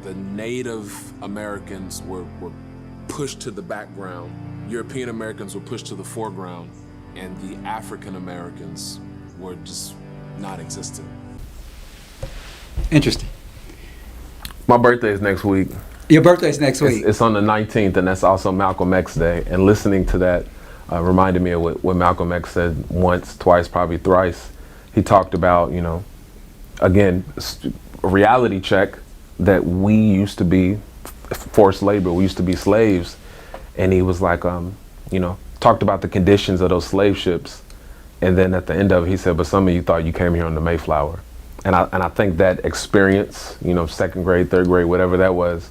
the Native Americans were pushed to the background. European Americans were pushed to the foreground, and the African Americans were just not existent. Interesting. My birthday is next week. Your birthday's next week. It's on the 19th, and that's also Malcolm X Day. And listening to that reminded me of what Malcolm X said once, twice, probably thrice. He talked about, again, a reality check that we used to be forced labor, we used to be slaves. And he was like, talked about the conditions of those slave ships. And then at the end of it, he said, but some of you thought you came here on the Mayflower. And I think that experience, second grade, third grade, whatever that was,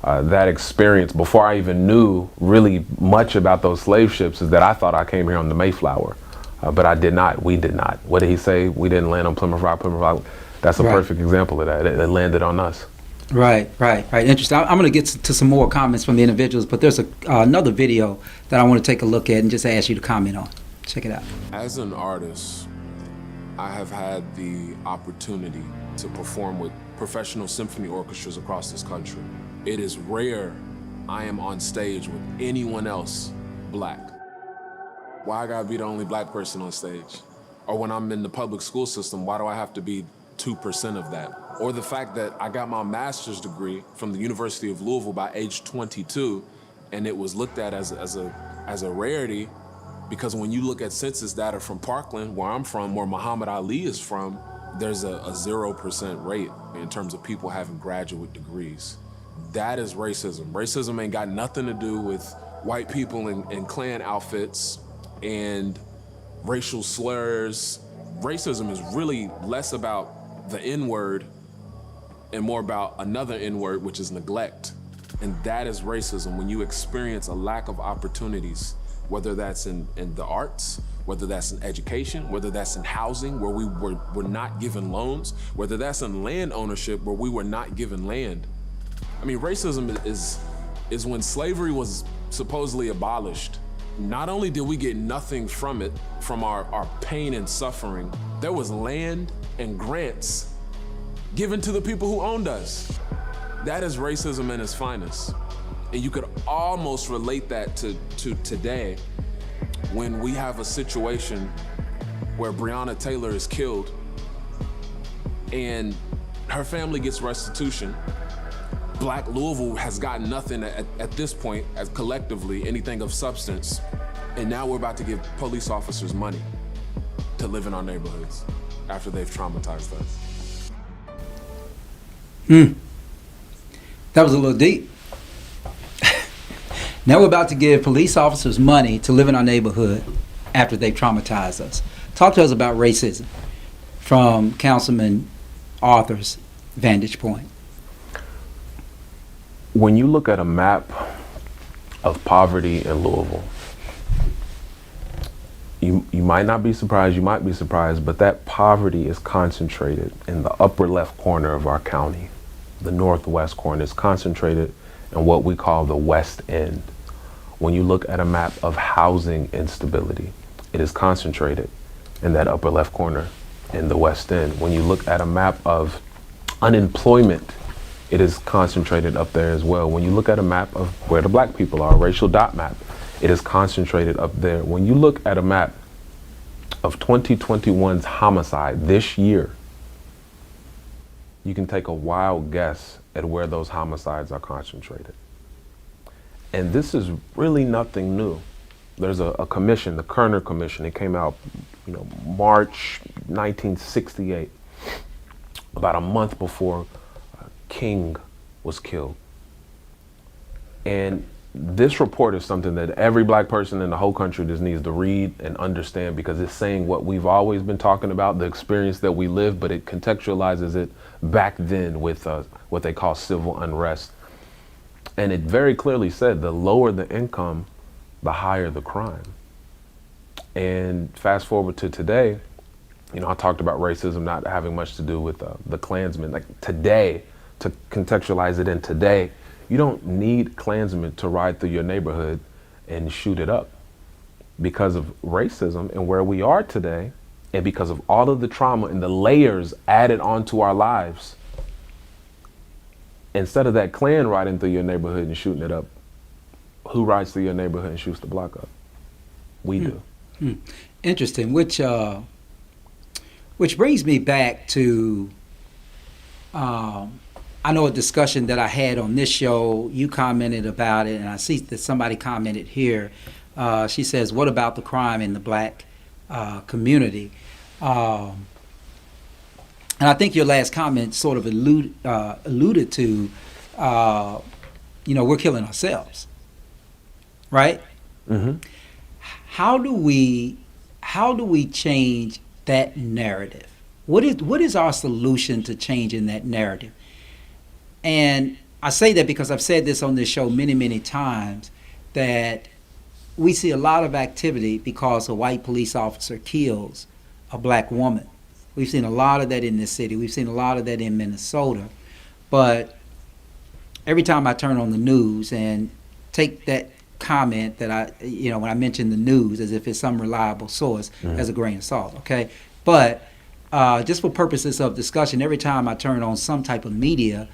that experience before I even knew really much about those slave ships, is that I thought I came here on the Mayflower, but I did not. We did not. What did he say? We didn't land on Plymouth Rock. That's a perfect example of that. It landed on us. Right. Interesting. I'm going to get to some more comments from the individuals, but there's another video that I want to take a look at and just ask you to comment on. Check it out. As an artist, I have had the opportunity to perform with professional symphony orchestras across this country. It is rare I am on stage with anyone else black. Why I gotta be the only black person on stage? Or when I'm in the public school system, why do I have to be 2% of that? Or the fact that I got my master's degree from the University of Louisville by age 22, and it was looked at as a rarity, because when you look at census data from Parkland, where I'm from, where Muhammad Ali is from, there's a 0% rate in terms of people having graduate degrees. That is racism. Racism ain't got nothing to do with white people in Klan outfits and racial slurs. Racism is really less about the N-word and more about another N-word, which is neglect. And that is racism, when you experience a lack of opportunities, whether that's in the arts, whether that's in education, whether that's in housing, where we were not given loans, whether that's in land ownership, where we were not given land. I mean, racism is when slavery was supposedly abolished. Not only did we get nothing from it, from our pain and suffering, there was land and grants given to the people who owned us. That is racism in its finest. And you could almost relate that to today, when we have a situation where Breonna Taylor is killed and her family gets restitution. Black Louisville has gotten nothing at this point, as collectively, anything of substance. And now we're about to give police officers money to live in our neighborhoods after they've traumatized us. That was a little deep. Now we're about to give police officers money to live in our neighborhood after they've traumatized us. Talk to us about racism from Councilman Arthur's vantage point. When you look at a map of poverty in Louisville, you might not be surprised, you might be surprised, but that poverty is concentrated in the upper left corner of our county. The northwest corner is concentrated in what we call the West End. When you look at a map of housing instability, it is concentrated in that upper left corner in the West End. When you look at a map of unemployment, it is concentrated up there as well. When you look at a map of where the black people are, a racial dot map, it is concentrated up there. When you look at a map of 2021's homicide this year, you can take a wild guess at where those homicides are concentrated. And this is really nothing new. There's a commission, the Kerner Commission. It came out, March 1968, about a month before King was killed. And this report is something that every black person in the whole country just needs to read and understand, because it's saying what we've always been talking about, the experience that we lived, but it contextualizes it back then with what they call civil unrest. And it very clearly said the lower the income, the higher the crime. And fast forward to today, I talked about racism not having much to do with the Klansmen. Like today, to contextualize it in today, you don't need Klansmen to ride through your neighborhood and shoot it up. Because of racism and where we are today, and because of all of the trauma and the layers added onto our lives, instead of that Klan riding through your neighborhood and shooting it up, who rides through your neighborhood and shoots the block up? We do. Interesting, which brings me back to, I know a discussion that I had on this show. You commented about it, and I see that somebody commented here. She says, what about the crime in the black community? And I think your last comment sort of alluded to, we're killing ourselves, right? Mm-hmm. How do we change that narrative? What is our solution to changing that narrative? And I say that because I've said this on this show many, many times, that we see a lot of activity because a white police officer kills a black woman. We've seen a lot of that in this city. We've seen a lot of that in Minnesota. But every time I turn on the news and take that comment that when I mention the news as if it's some reliable source, as a grain of salt, okay? But just for purposes of discussion, every time I turn on some type of media,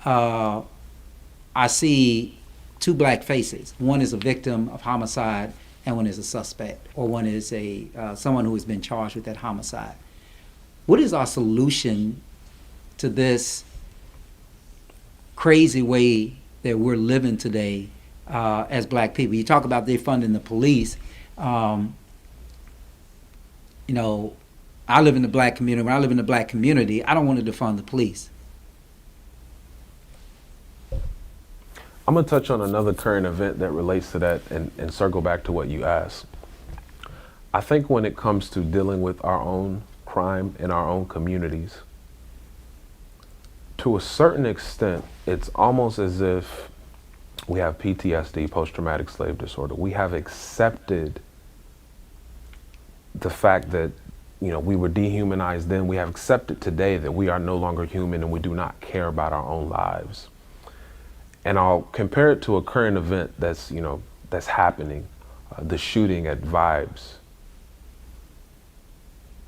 I see two black faces. One is a victim of homicide, and one is a suspect, or one is someone who has been charged with that homicide. What is our solution to this crazy way that we're living today as black people? You talk about defunding the police. I live in the black community. When I live in the black community, I don't want to defund the police. I'm going to touch on another current event that relates to that and circle back to what you asked. I think when it comes to dealing with our own crime in our own communities, to a certain extent, it's almost as if we have PTSD, post-traumatic slave disorder. We have accepted the fact that, we were dehumanized then. We have accepted today that we are no longer human and we do not care about our own lives. And I'll compare it to a current event that's happening, the shooting at Vibes.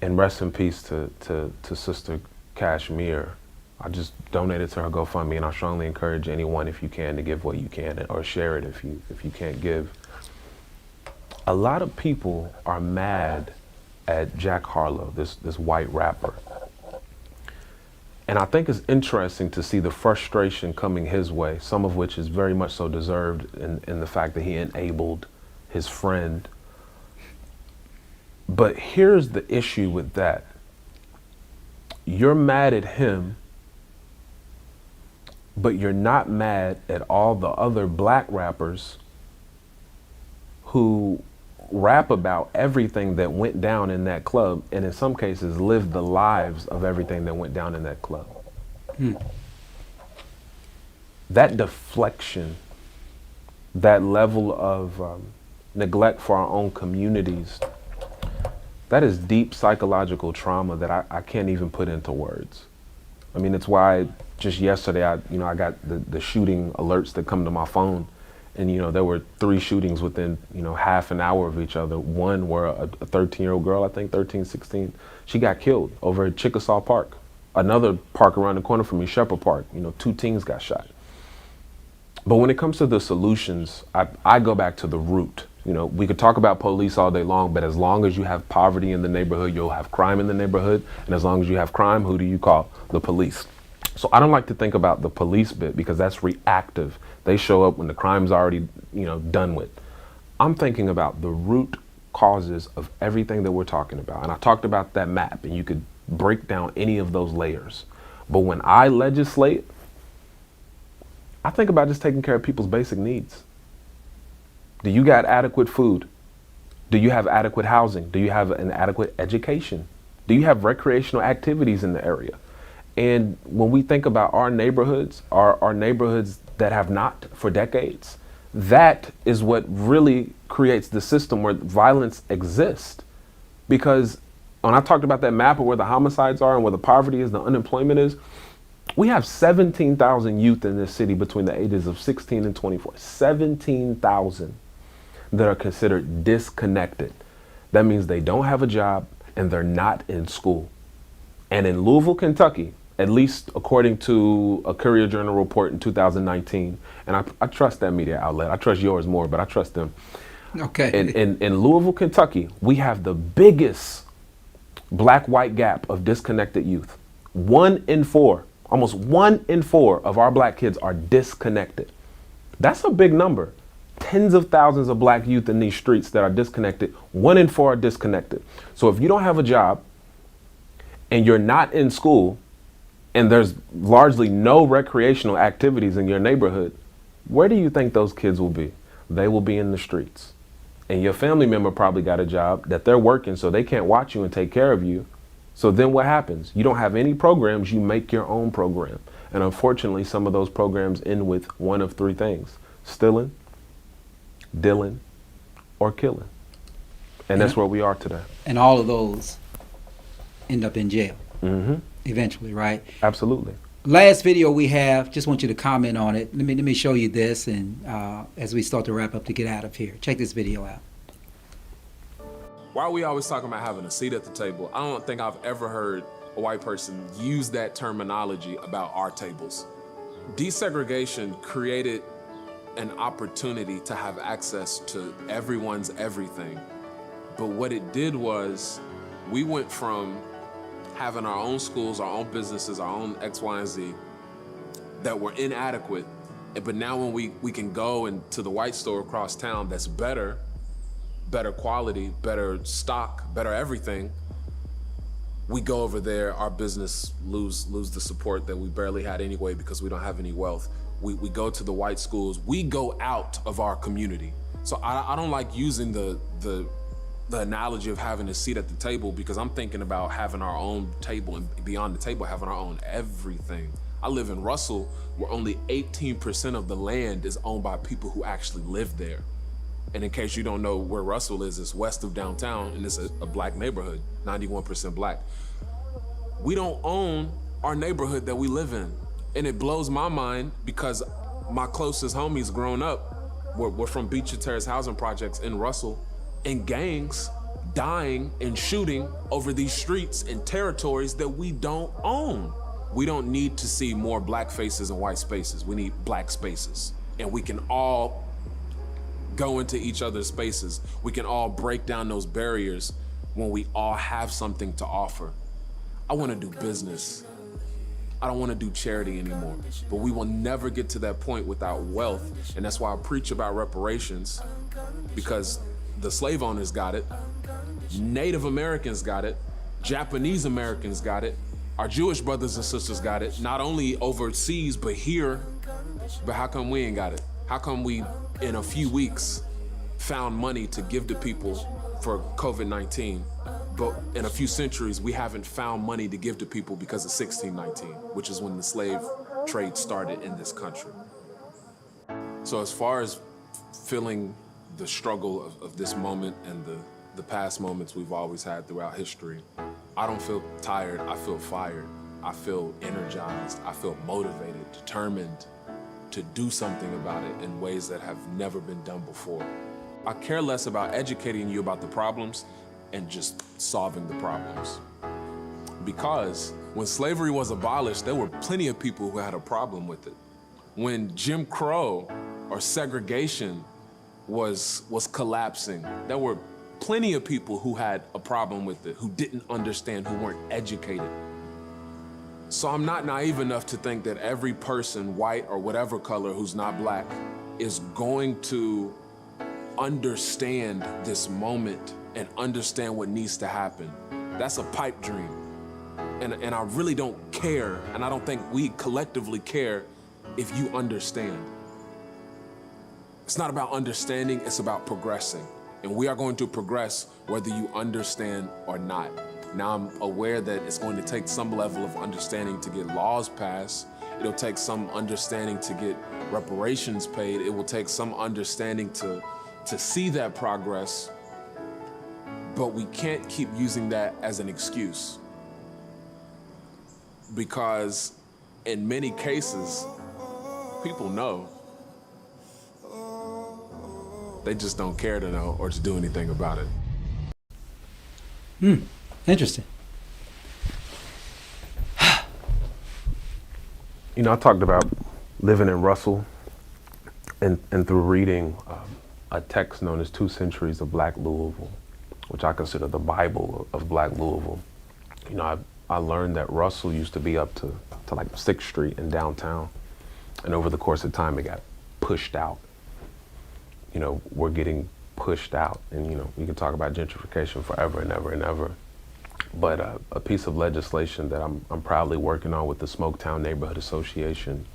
And rest in peace to Sister Kashmir. I just donated to her GoFundMe, and I strongly encourage anyone, if you can, to give what you can, or share it if you can't give. A lot of people are mad at Jack Harlow, this white rapper. And I think it's interesting to see the frustration coming his way, some of which is very much so deserved in the fact that he enabled his friend. But here's the issue with that. You're mad at him, but you're not mad at all the other black rappers who rap about everything that went down in that club, and in some cases live the lives of everything that went down in that club. That deflection, that level of neglect for our own communities, that is deep psychological trauma that I can't even put into words. I mean, it's why just yesterday I got the shooting alerts that come to my phone. And, there were 3 shootings within, half an hour of each other. One where a 13-year-old girl, I think 13, 16, she got killed over at Chickasaw Park. Another park around the corner from me, Shepherd Park, 2 teens got shot. But when it comes to the solutions, I go back to the root. We could talk about police all day long, but as long as you have poverty in the neighborhood, you'll have crime in the neighborhood. And as long as you have crime, who do you call? The police. So I don't like to think about the police bit because that's reactive. They show up when the crime's already, done with. I'm thinking about the root causes of everything that we're talking about. And I talked about that map, and you could break down any of those layers. But when I legislate, I think about just taking care of people's basic needs. Do you got adequate food? Do you have adequate housing? Do you have an adequate education? Do you have recreational activities in the area? And when we think about our neighborhoods, our neighborhoods that have not for decades, that is what really creates the system where violence exists. Because when I talked about that map of where the homicides are and where the poverty is, the unemployment is, we have 17,000 youth in this city between the ages of 16 and 24. 17,000 that are considered disconnected. That means they don't have a job and they're not in school. And in Louisville, Kentucky, at least according to a Courier Journal report in 2019, and I trust that media outlet. I trust yours more, but I trust them. Okay. In Louisville, Kentucky, we have the biggest black-white gap of disconnected youth. 1 in 4, almost 1 in 4 of our black kids are disconnected. That's a big number. Tens of thousands of black youth in these streets that are disconnected. 1 in 4 are disconnected. So if you don't have a job and you're not in school and there's largely no recreational activities in your neighborhood, where do you think those kids will be? They will be in the streets. And your family member probably got a job that they're working so they can't watch you and take care of you. So then what happens? You don't have any programs, you make your own program. And unfortunately, some of those programs end with one of 3 things: stealing, dealing, or killing. And that's where we are today. And all of those end up in jail eventually, right? Absolutely. Last video we have, just want you to comment on it. Let me show you this, and as we start to wrap up to get out of here. Check this video out. Why are we always talking about having a seat at the table? I don't think I've ever heard a white person use that terminology about our tables. Desegregation created an opportunity to have access to everyone's everything. But what it did was we went from having our own schools, our own businesses, our own X, Y, and Z that were inadequate. But now when we can go into the white store across town that's better quality, better stock, better everything, we go over there, our business lose the support that we barely had anyway because we don't have any wealth. We go to the white schools, we go out of our community. So I don't like using the analogy of having a seat at the table, because I'm thinking about having our own table and beyond the table, having our own everything. I live in Russell, where only 18% of the land is owned by people who actually live there. And in case you don't know where Russell is, it's west of downtown, and it's a black neighborhood, 91% black. We don't own our neighborhood that we live in. And it blows my mind because my closest homies growing up were from Beecher Terrace housing projects in Russell, and gangs dying and shooting over these streets in territories that we don't own. We don't need to see more black faces and white spaces. We need black spaces. And we can all go into each other's spaces. We can all break down those barriers when we all have something to offer. I want to do business. I don't want to do charity anymore. But we will never get to that point without wealth. And that's why I preach about reparations, because the slave owners got it, Native Americans got it, Japanese Americans got it, our Jewish brothers and sisters got it, not only overseas, but here. But how come we ain't got it? How come we, in a few weeks, found money to give to people for COVID-19, but in a few centuries, we haven't found money to give to people because of 1619, which is when the slave trade started in this country. So as far as feeling the struggle of this moment and the past moments we've always had throughout history, I don't feel tired, I feel fired. I feel energized, I feel motivated, determined to do something about it in ways that have never been done before. I care less about educating you about the problems and just solving the problems. Because when slavery was abolished, there were plenty of people who had a problem with it. When Jim Crow or segregation was collapsing, there were plenty of people who had a problem with it, who didn't understand, who weren't educated. So I'm not naive enough to think that every person, white or whatever color, who's not black, is going to understand this moment and understand what needs to happen. That's a pipe dream. And I really don't care, and I don't think we collectively care if you understand. It's not about understanding, it's about progressing. And we are going to progress whether you understand or not. Now I'm aware that it's going to take some level of understanding to get laws passed. It'll take some understanding to get reparations paid. It will take some understanding to see that progress. But we can't keep using that as an excuse. Because in many cases, people know. They just don't care to know or to do anything about it. Interesting. You know, I talked about living in Russell and through reading a text known as 2 Centuries of Black Louisville, which I consider the Bible of Black Louisville. You know, I learned that Russell used to be up to like 6th Street in downtown. And over the course of time, it got pushed out. You know, we're getting pushed out. And, you know, we can talk about gentrification forever and ever and ever. But a piece of legislation that I'm proudly working on with the Smoketown Neighborhood Association,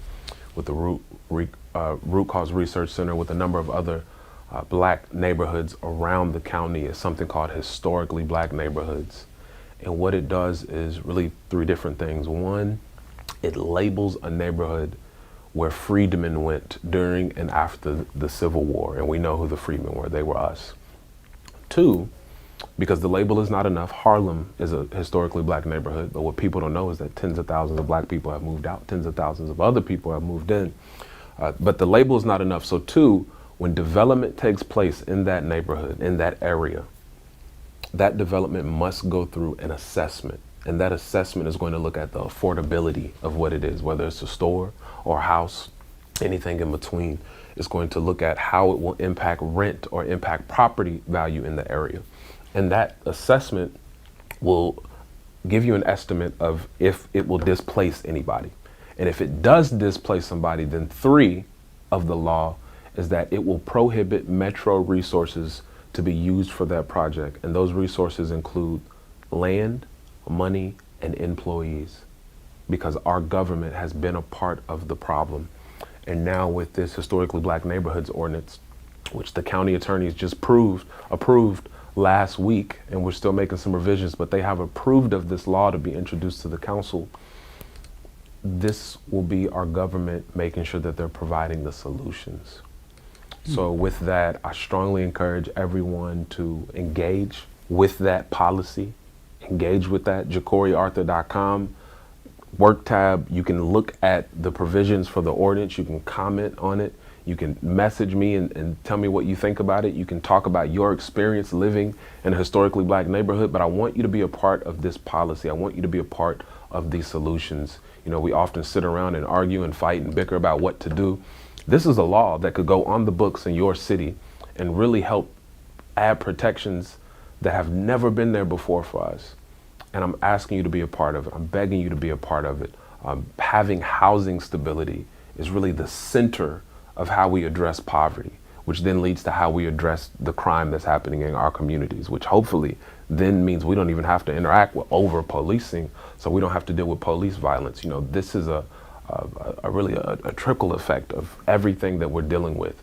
with the Root Cause Research Center, with a number of other black neighborhoods around the county, is something called historically black neighborhoods. And what it does is really 3 different things. One, it labels a neighborhood where freedmen went during and after the Civil War. And we know who the freedmen were. They were us. 2, because the label is not enough, Harlem is a historically black neighborhood, but what people don't know is that tens of thousands of black people have moved out, tens of thousands of other people have moved in. But the label is not enough. So 2, when development takes place in that neighborhood, in that area, that development must go through an assessment. And that assessment is going to look at the affordability of what it is, whether it's a store or a house, anything in between. It's going to look at how it will impact rent or impact property value in the area. And that assessment will give you an estimate of if it will displace anybody. And if it does displace somebody, then 3 of the law is that it will prohibit metro resources to be used for that project. And those resources include land, money, and employees, because our government has been a part of the problem. And now with this historically black neighborhoods ordinance, which the county attorneys just approved last week, and we're still making some revisions, but they have approved of this law to be introduced to the council. This will be our government making sure that they're providing the solutions. So with that, I strongly encourage everyone to engage with that policy, engage with that. JecoreyArthur.com, work tab, you can look at the provisions for the ordinance, you can comment on it, you can message me and tell me what you think about it. You can talk about your experience living in a historically black neighborhood, but I want you to be a part of this policy. I want you to be a part of these solutions. You know, we often sit around and argue and fight and bicker about what to do. This is a law that could go on the books in your city and really help add protections that have never been there before for us. And I'm asking you to be a part of it. I'm begging you to be a part of it. Having housing stability is really the center of how we address poverty, which then leads to how we address the crime that's happening in our communities, which hopefully then means we don't even have to interact with over policing, so we don't have to deal with police violence. You know, this is a really trickle effect of everything that we're dealing with,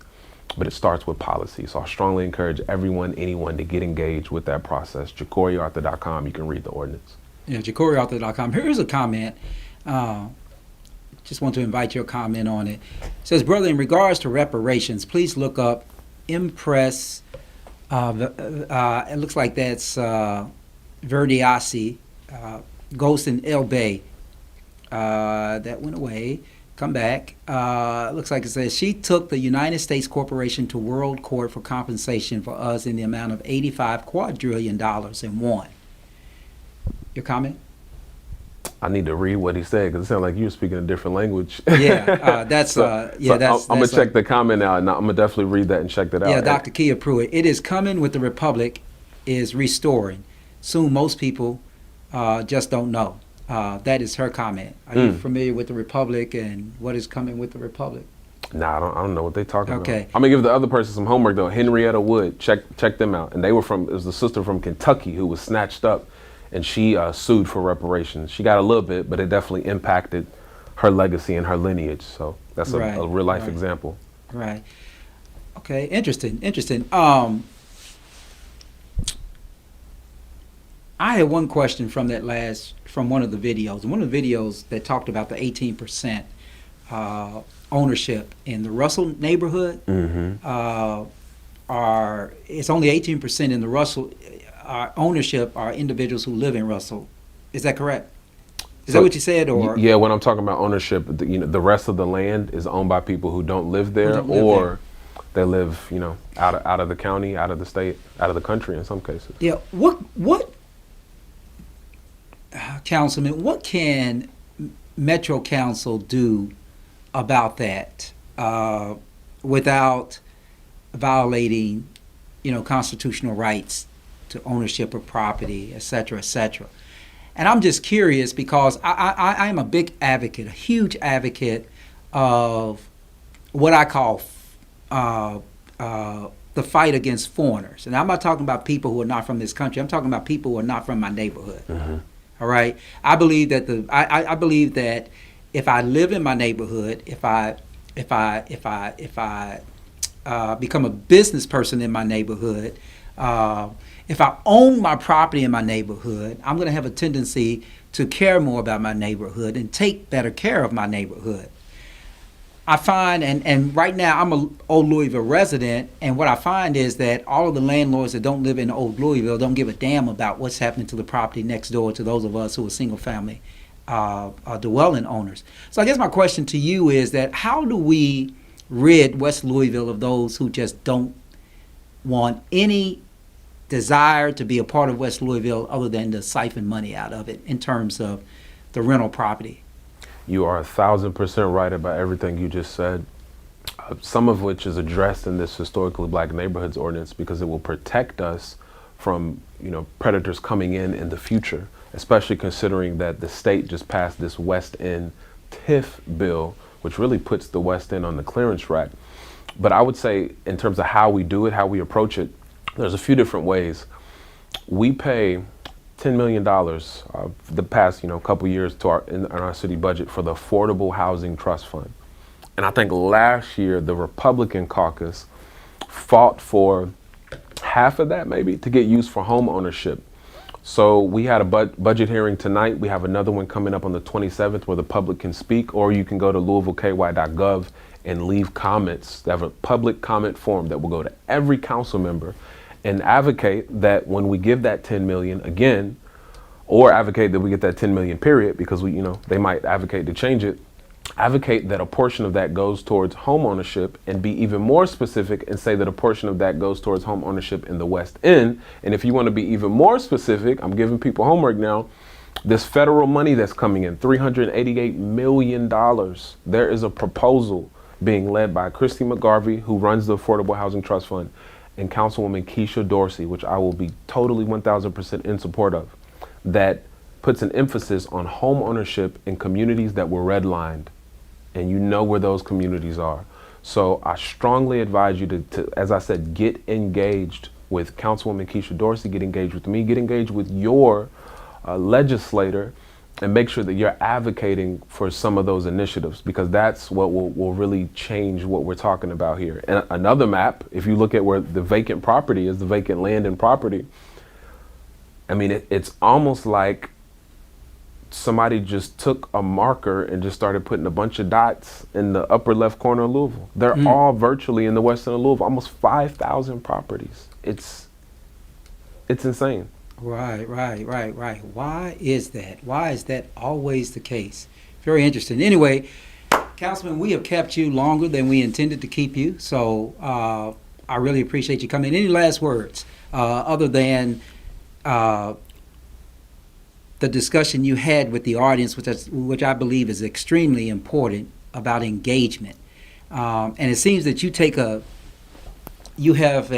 but it starts with policy. So I strongly encourage anyone to get engaged with that process. JecoreyArthur.com, you can read the ordinance. Yeah, JecoreyArthur.com. Here's a comment. Just want to invite your comment on it. It says, brother, in regards to reparations, please look up Impress. It looks like that's Verdiasi, Ghost in El Bay. That went away. Come back. Looks like it says, she took the United States Corporation to World Court for compensation for us in the amount of $85 quadrillion and won. Your comment? I need to read what he said because it sounded like you were speaking a different language. Yeah, that's I'm gonna check the comment out, and I'm gonna definitely read that and check that out. Yeah, Dr. Kia Pruitt. It is coming with the Republic is restoring. Soon, most people just don't know. That is her comment. Are you familiar with the Republic and what is coming with the Republic? Nah, I don't know what they're talking about. Okay. I'm gonna give the other person some homework though. Henrietta Wood, check them out. And they were it was a sister from Kentucky who was snatched up, and she sued for reparations. She got a little bit, but it definitely impacted her legacy and her lineage. So that's a real life example. Right. Okay. Interesting. I had one question from from one of the videos. One of the videos that talked about the 18% ownership in the Russell neighborhood. It's only 18% in the Russell ownership are individuals who live in Russell. Is that correct? Is that what you said? Or yeah, when I'm talking about ownership, the rest of the land is owned by people who don't live there, or they live, out of the county, out of the state, out of the country in some cases. Yeah. What, Councilman? What can Metro Council do about that without violating, constitutional rights to ownership of property, et cetera, et cetera? And I'm just curious because I am a big advocate, a huge advocate of what I call the fight against foreigners. And I'm not talking about people who are not from this country. I'm talking about people who are not from my neighborhood. Mm-hmm. All right. I believe that I believe that if I live in my neighborhood, if I become a business person in my neighborhood, if I own my property in my neighborhood, I'm going to have a tendency to care more about my neighborhood and take better care of my neighborhood. I find, and right now I'm an Old Louisville resident, and what I find is that all of the landlords that don't live in Old Louisville don't give a damn about what's happening to the property next door to those of us who are single family dwelling owners. So I guess my question to you is that how do we rid West Louisville of those who just don't want any desire to be a part of West Louisville other than to siphon money out of it in terms of the rental property? You are 1,000% right about everything you just said, some of which is addressed in this historically black neighborhoods ordinance because it will protect us from predators coming in the future, especially considering that the state just passed this West End TIF bill, which really puts the West End on the clearance rack. But I would say in terms of how we do it, how we approach it, there's a few different ways. We pay $10 million the past couple years to in our city budget for the Affordable Housing Trust Fund. And I think last year the Republican caucus fought for half of that maybe to get used for home ownership. So we had a budget hearing tonight. We have another one coming up on the 27th where the public can speak, or you can go to louisvilleky.gov and leave comments. They have a public comment form that will go to every council member and advocate that when we give that 10 million again, or advocate that we get that 10 million period, because they might advocate to change it, advocate that a portion of that goes towards home ownership, and be even more specific and say that a portion of that goes towards home ownership in the West End. And if you want to be even more specific, I'm giving people homework now, this federal money that's coming in, $388 million, there is a proposal being led by Christy McGarvey, who runs the Affordable Housing Trust Fund, and Councilwoman Keisha Dorsey, which I will be totally 1,000% in support of, that puts an emphasis on home ownership in communities that were redlined. And you know where those communities are. So I strongly advise you to, as I said, get engaged with Councilwoman Keisha Dorsey, get engaged with me, get engaged with your legislator, and make sure that you're advocating for some of those initiatives, because that's what will really change what we're talking about here. And another map, if you look at where the vacant property is, the vacant land and property, I mean, it's almost like somebody just took a marker and just started putting a bunch of dots in the upper left corner of Louisville. They're all virtually in the west end of Louisville, almost 5,000 properties. It's insane. Right. Why is that? Why is that always the case? Very interesting. Anyway, Councilman, we have kept you longer than we intended to keep you, so I really appreciate you coming. Any last words other than the discussion you had with the audience, which I believe is extremely important, about engagement? And it seems that you have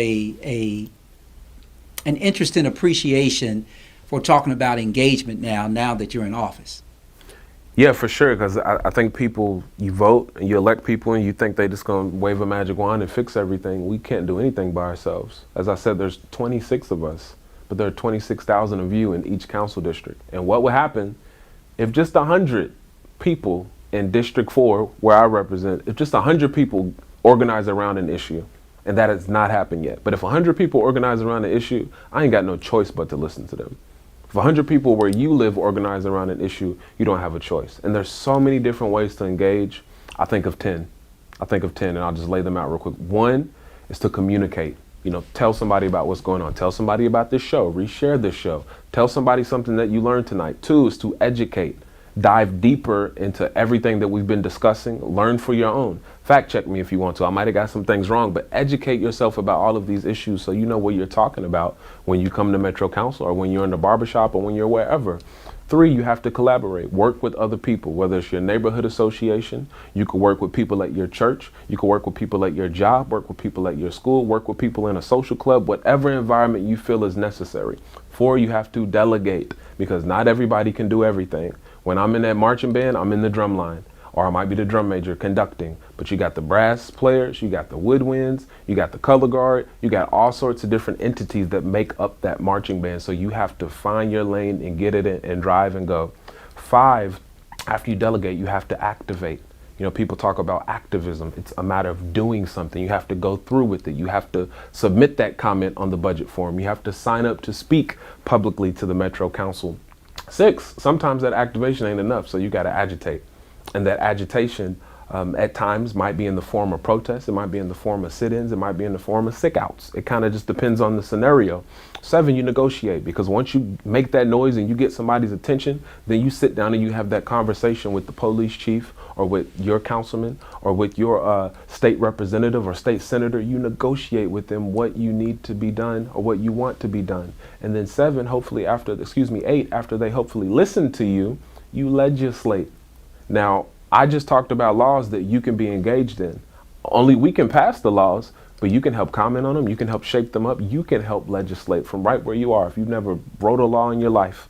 an interest and appreciation for talking about engagement now that you're in office. Yeah, for sure, because I think people, you vote and you elect people and you think they just gonna wave a magic wand and fix everything. We can't do anything by ourselves. As I said, there's 26 of us, but there are 26,000 of you in each council district. And what would happen if just 100 people in District 4, where I represent, if just 100 people organize around an issue? And that has not happened yet. But if 100 people organize around an issue, I ain't got no choice but to listen to them. If 100 people where you live organize around an issue, you don't have a choice. And there's so many different ways to engage. I think of 10, and I'll just lay them out real quick. One is to communicate. Tell somebody about what's going on. Tell somebody about this show. Reshare this show. Tell somebody something that you learned tonight. 2 is to educate. Dive deeper into everything that we've been discussing. Learn for your own. Fact check me if you want to. I might have got some things wrong, but educate yourself about all of these issues so you know what you're talking about when you come to Metro Council or when you're in the barbershop or when you're wherever. 3, you have to collaborate. Work with other people, whether it's your neighborhood association. You could work with people at your church. You could work with people at your job, work with people at your school, work with people in a social club, whatever environment you feel is necessary. 4, you have to delegate because not everybody can do everything. When I'm in that marching band, I'm in the drum line, or I might be the drum major conducting, but you got the brass players, you got the woodwinds, you got the color guard, you got all sorts of different entities that make up that marching band. So you have to find your lane and get it in and drive and go. 5, after you delegate, you have to activate. People talk about activism. It's a matter of doing something. You have to go through with it. You have to submit that comment on the budget form. You have to sign up to speak publicly to the Metro Council. 6, sometimes that activation ain't enough, so you got to agitate. And that agitation at times might be in the form of protests, it might be in the form of sit-ins, it might be in the form of sick-outs. It kind of just depends on the scenario. 7, you negotiate, because once you make that noise and you get somebody's attention, then you sit down and you have that conversation with the police chief or with your councilman or with your state representative or state senator. You negotiate with them what you need to be done or what you want to be done. And then 7, hopefully 8, after they hopefully listen to you, you legislate. Now, I just talked about laws that you can be engaged in. Only we can pass the laws, but you can help comment on them. You can help shape them up. You can help legislate from right where you are if you've never wrote a law in your life.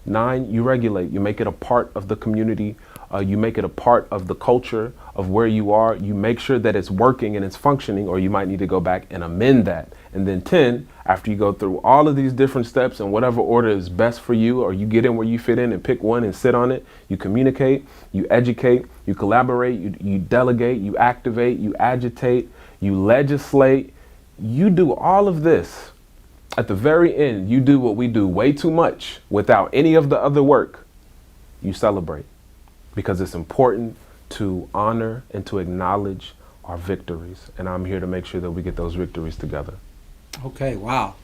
9, you regulate. You make it a part of the community. You make it a part of the culture of where you are. You make sure that it's working and it's functioning, or you might need to go back and amend that. And then 10, after you go through all of these different steps in whatever order is best for you, or you get in where you fit in and pick one and sit on it, you communicate, you educate, you collaborate, you delegate, you activate, you agitate, you legislate. You do all of this. At the very end, you do what we do way too much without any of the other work. You celebrate, because it's important to honor and to acknowledge our victories. And I'm here to make sure that we get those victories together. Okay, wow.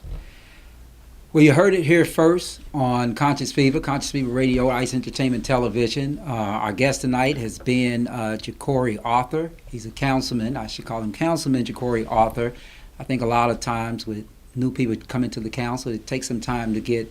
Well, you heard it here first on Conscious Fever Radio, Ice Entertainment Television. Our guest tonight has been Jecorey Author. He's a councilman. I should call him Councilman Jecorey Author. I think a lot of times with new people coming to the council, it takes some time to get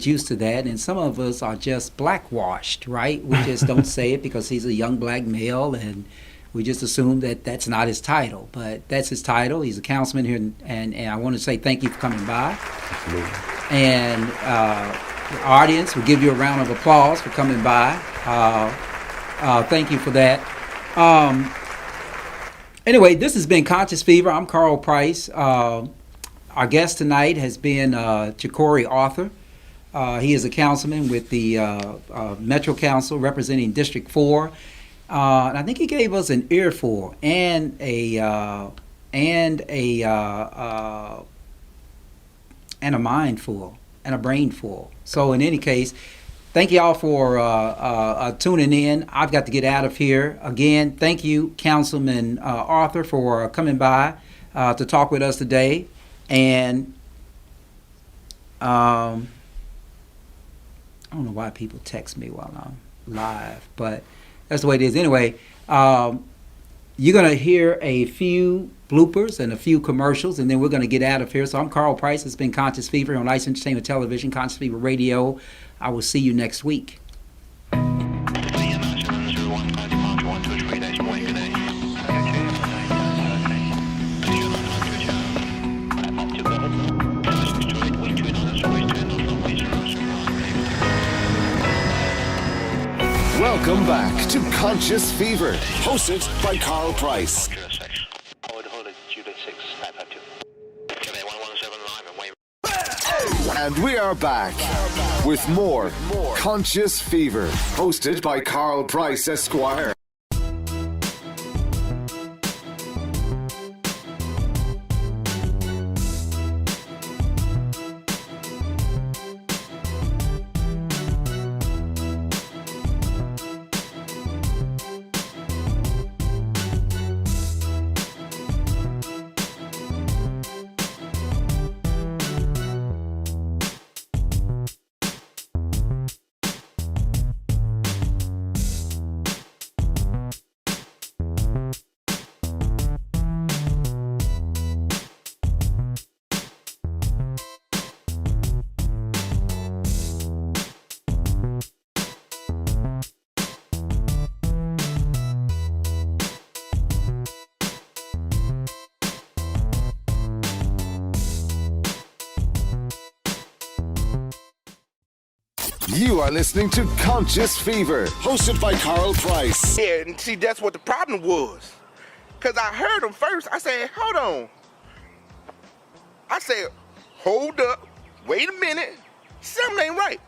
used to that. And some of us are just blackwashed, right? We just don't say it because he's a young black male, and we just assume that that's not his title. But that's his title. He's a councilman here, and I want to say thank you for coming by. Absolutely. And the audience will give you a round of applause for coming by. Thank you for that. Anyway, this has been Conscious Fever. I'm Carl Price. Our guest tonight has been Jecorey Author. He is a councilman with the Metro Council representing District 4. And I think he gave us an earful and a mindful and a brainful. So in any case, thank you all for tuning in. I've got to get out of here. Again, thank you, Councilman Author, for coming by to talk with us today. And I don't know why people text me while I'm live, but that's the way it is. Anyway, you're going to hear a few bloopers and a few commercials, and then we're going to get out of here. So I'm Carl Price. It's been Conscious Fever on Ice Entertainment Television, Conscious Fever Radio. I will see you next week. Welcome back to Conscious Fever, hosted by Carl Price. And we are back with more Conscious Fever, hosted by Carl Price, Esquire. You are listening to Conscious Fever, hosted by Carl Price. Yeah, and see, that's what the problem was. Because I heard him first. I said, hold on. I said, hold up. Wait a minute. Something ain't right.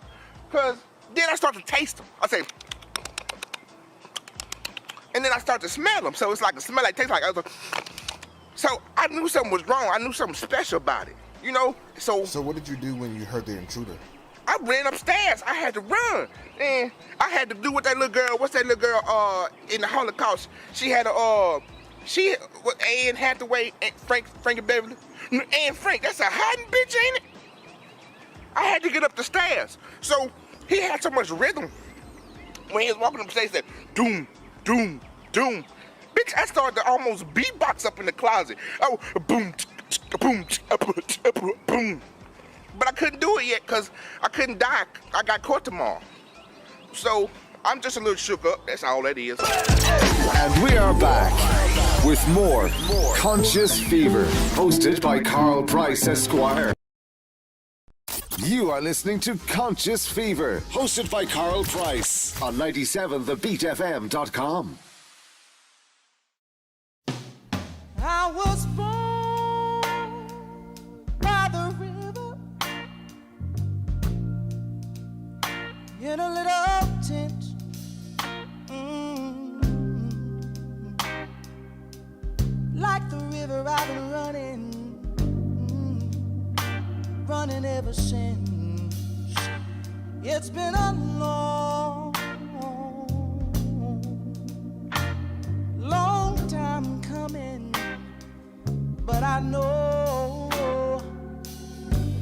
Because then I start to taste them. I say, and then I start to smell them. So it's like a smell like tastes like other. So I knew something was wrong. I knew something special about it. You know? So what did you do when you heard the intruder? I ran upstairs. I had to run. And I had to do what that little girl, what's that little girl in the Holocaust? She had Anne Hathaway, Frank and Beverly. Anne Frank, that's a hiding bitch, ain't it? I had to get up the stairs. So he had so much rhythm. When he was walking up the stairs, he said, doom, doom, doom. Bitch, I started to almost beatbox up in the closet. Oh, boom, boom, boom. But I couldn't do it yet because I couldn't die. I got court tomorrow. So I'm just a little shook up. That's all that is. And we are back with more Conscious Fever, hosted by Carl Price Esquire. You are listening to Conscious Fever, hosted by Carl Price on 97thebeatfm.com. I was born by the river in a little tent. Like the river I've been running ever since. It's been a long time coming, but I know a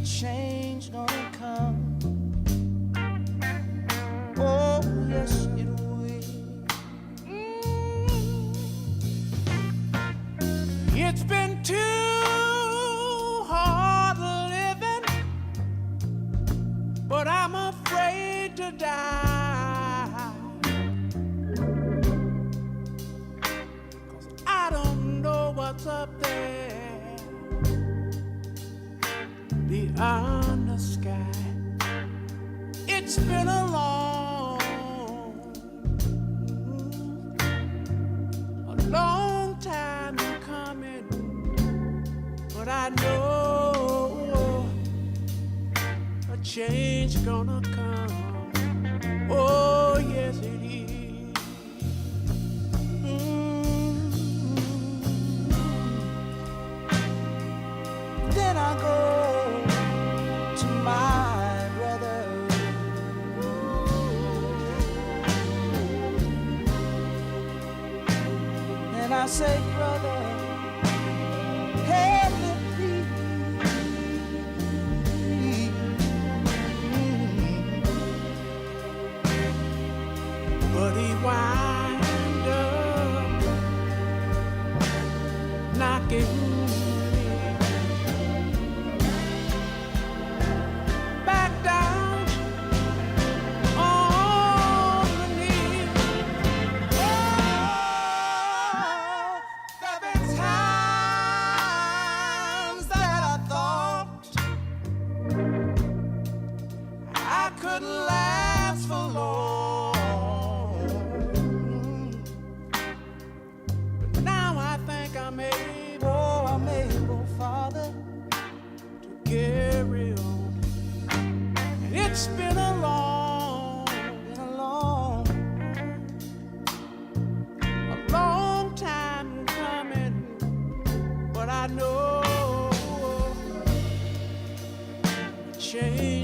change gonna come. Oh, yes, it will. It's been too hard living, but I'm afraid to die. 'Cause I don't know what's up there beyond the sky. It's been a long time coming, but I know a change gonna come. Oh, yes, it is. Then I go to my brother. And I say, brother, help me please. But he wind up knocking me back down on the knee. There've been times that I thought I couldn't last for long, but now I think I'm able, Father, to carry on. And it's been a long time coming, but I know change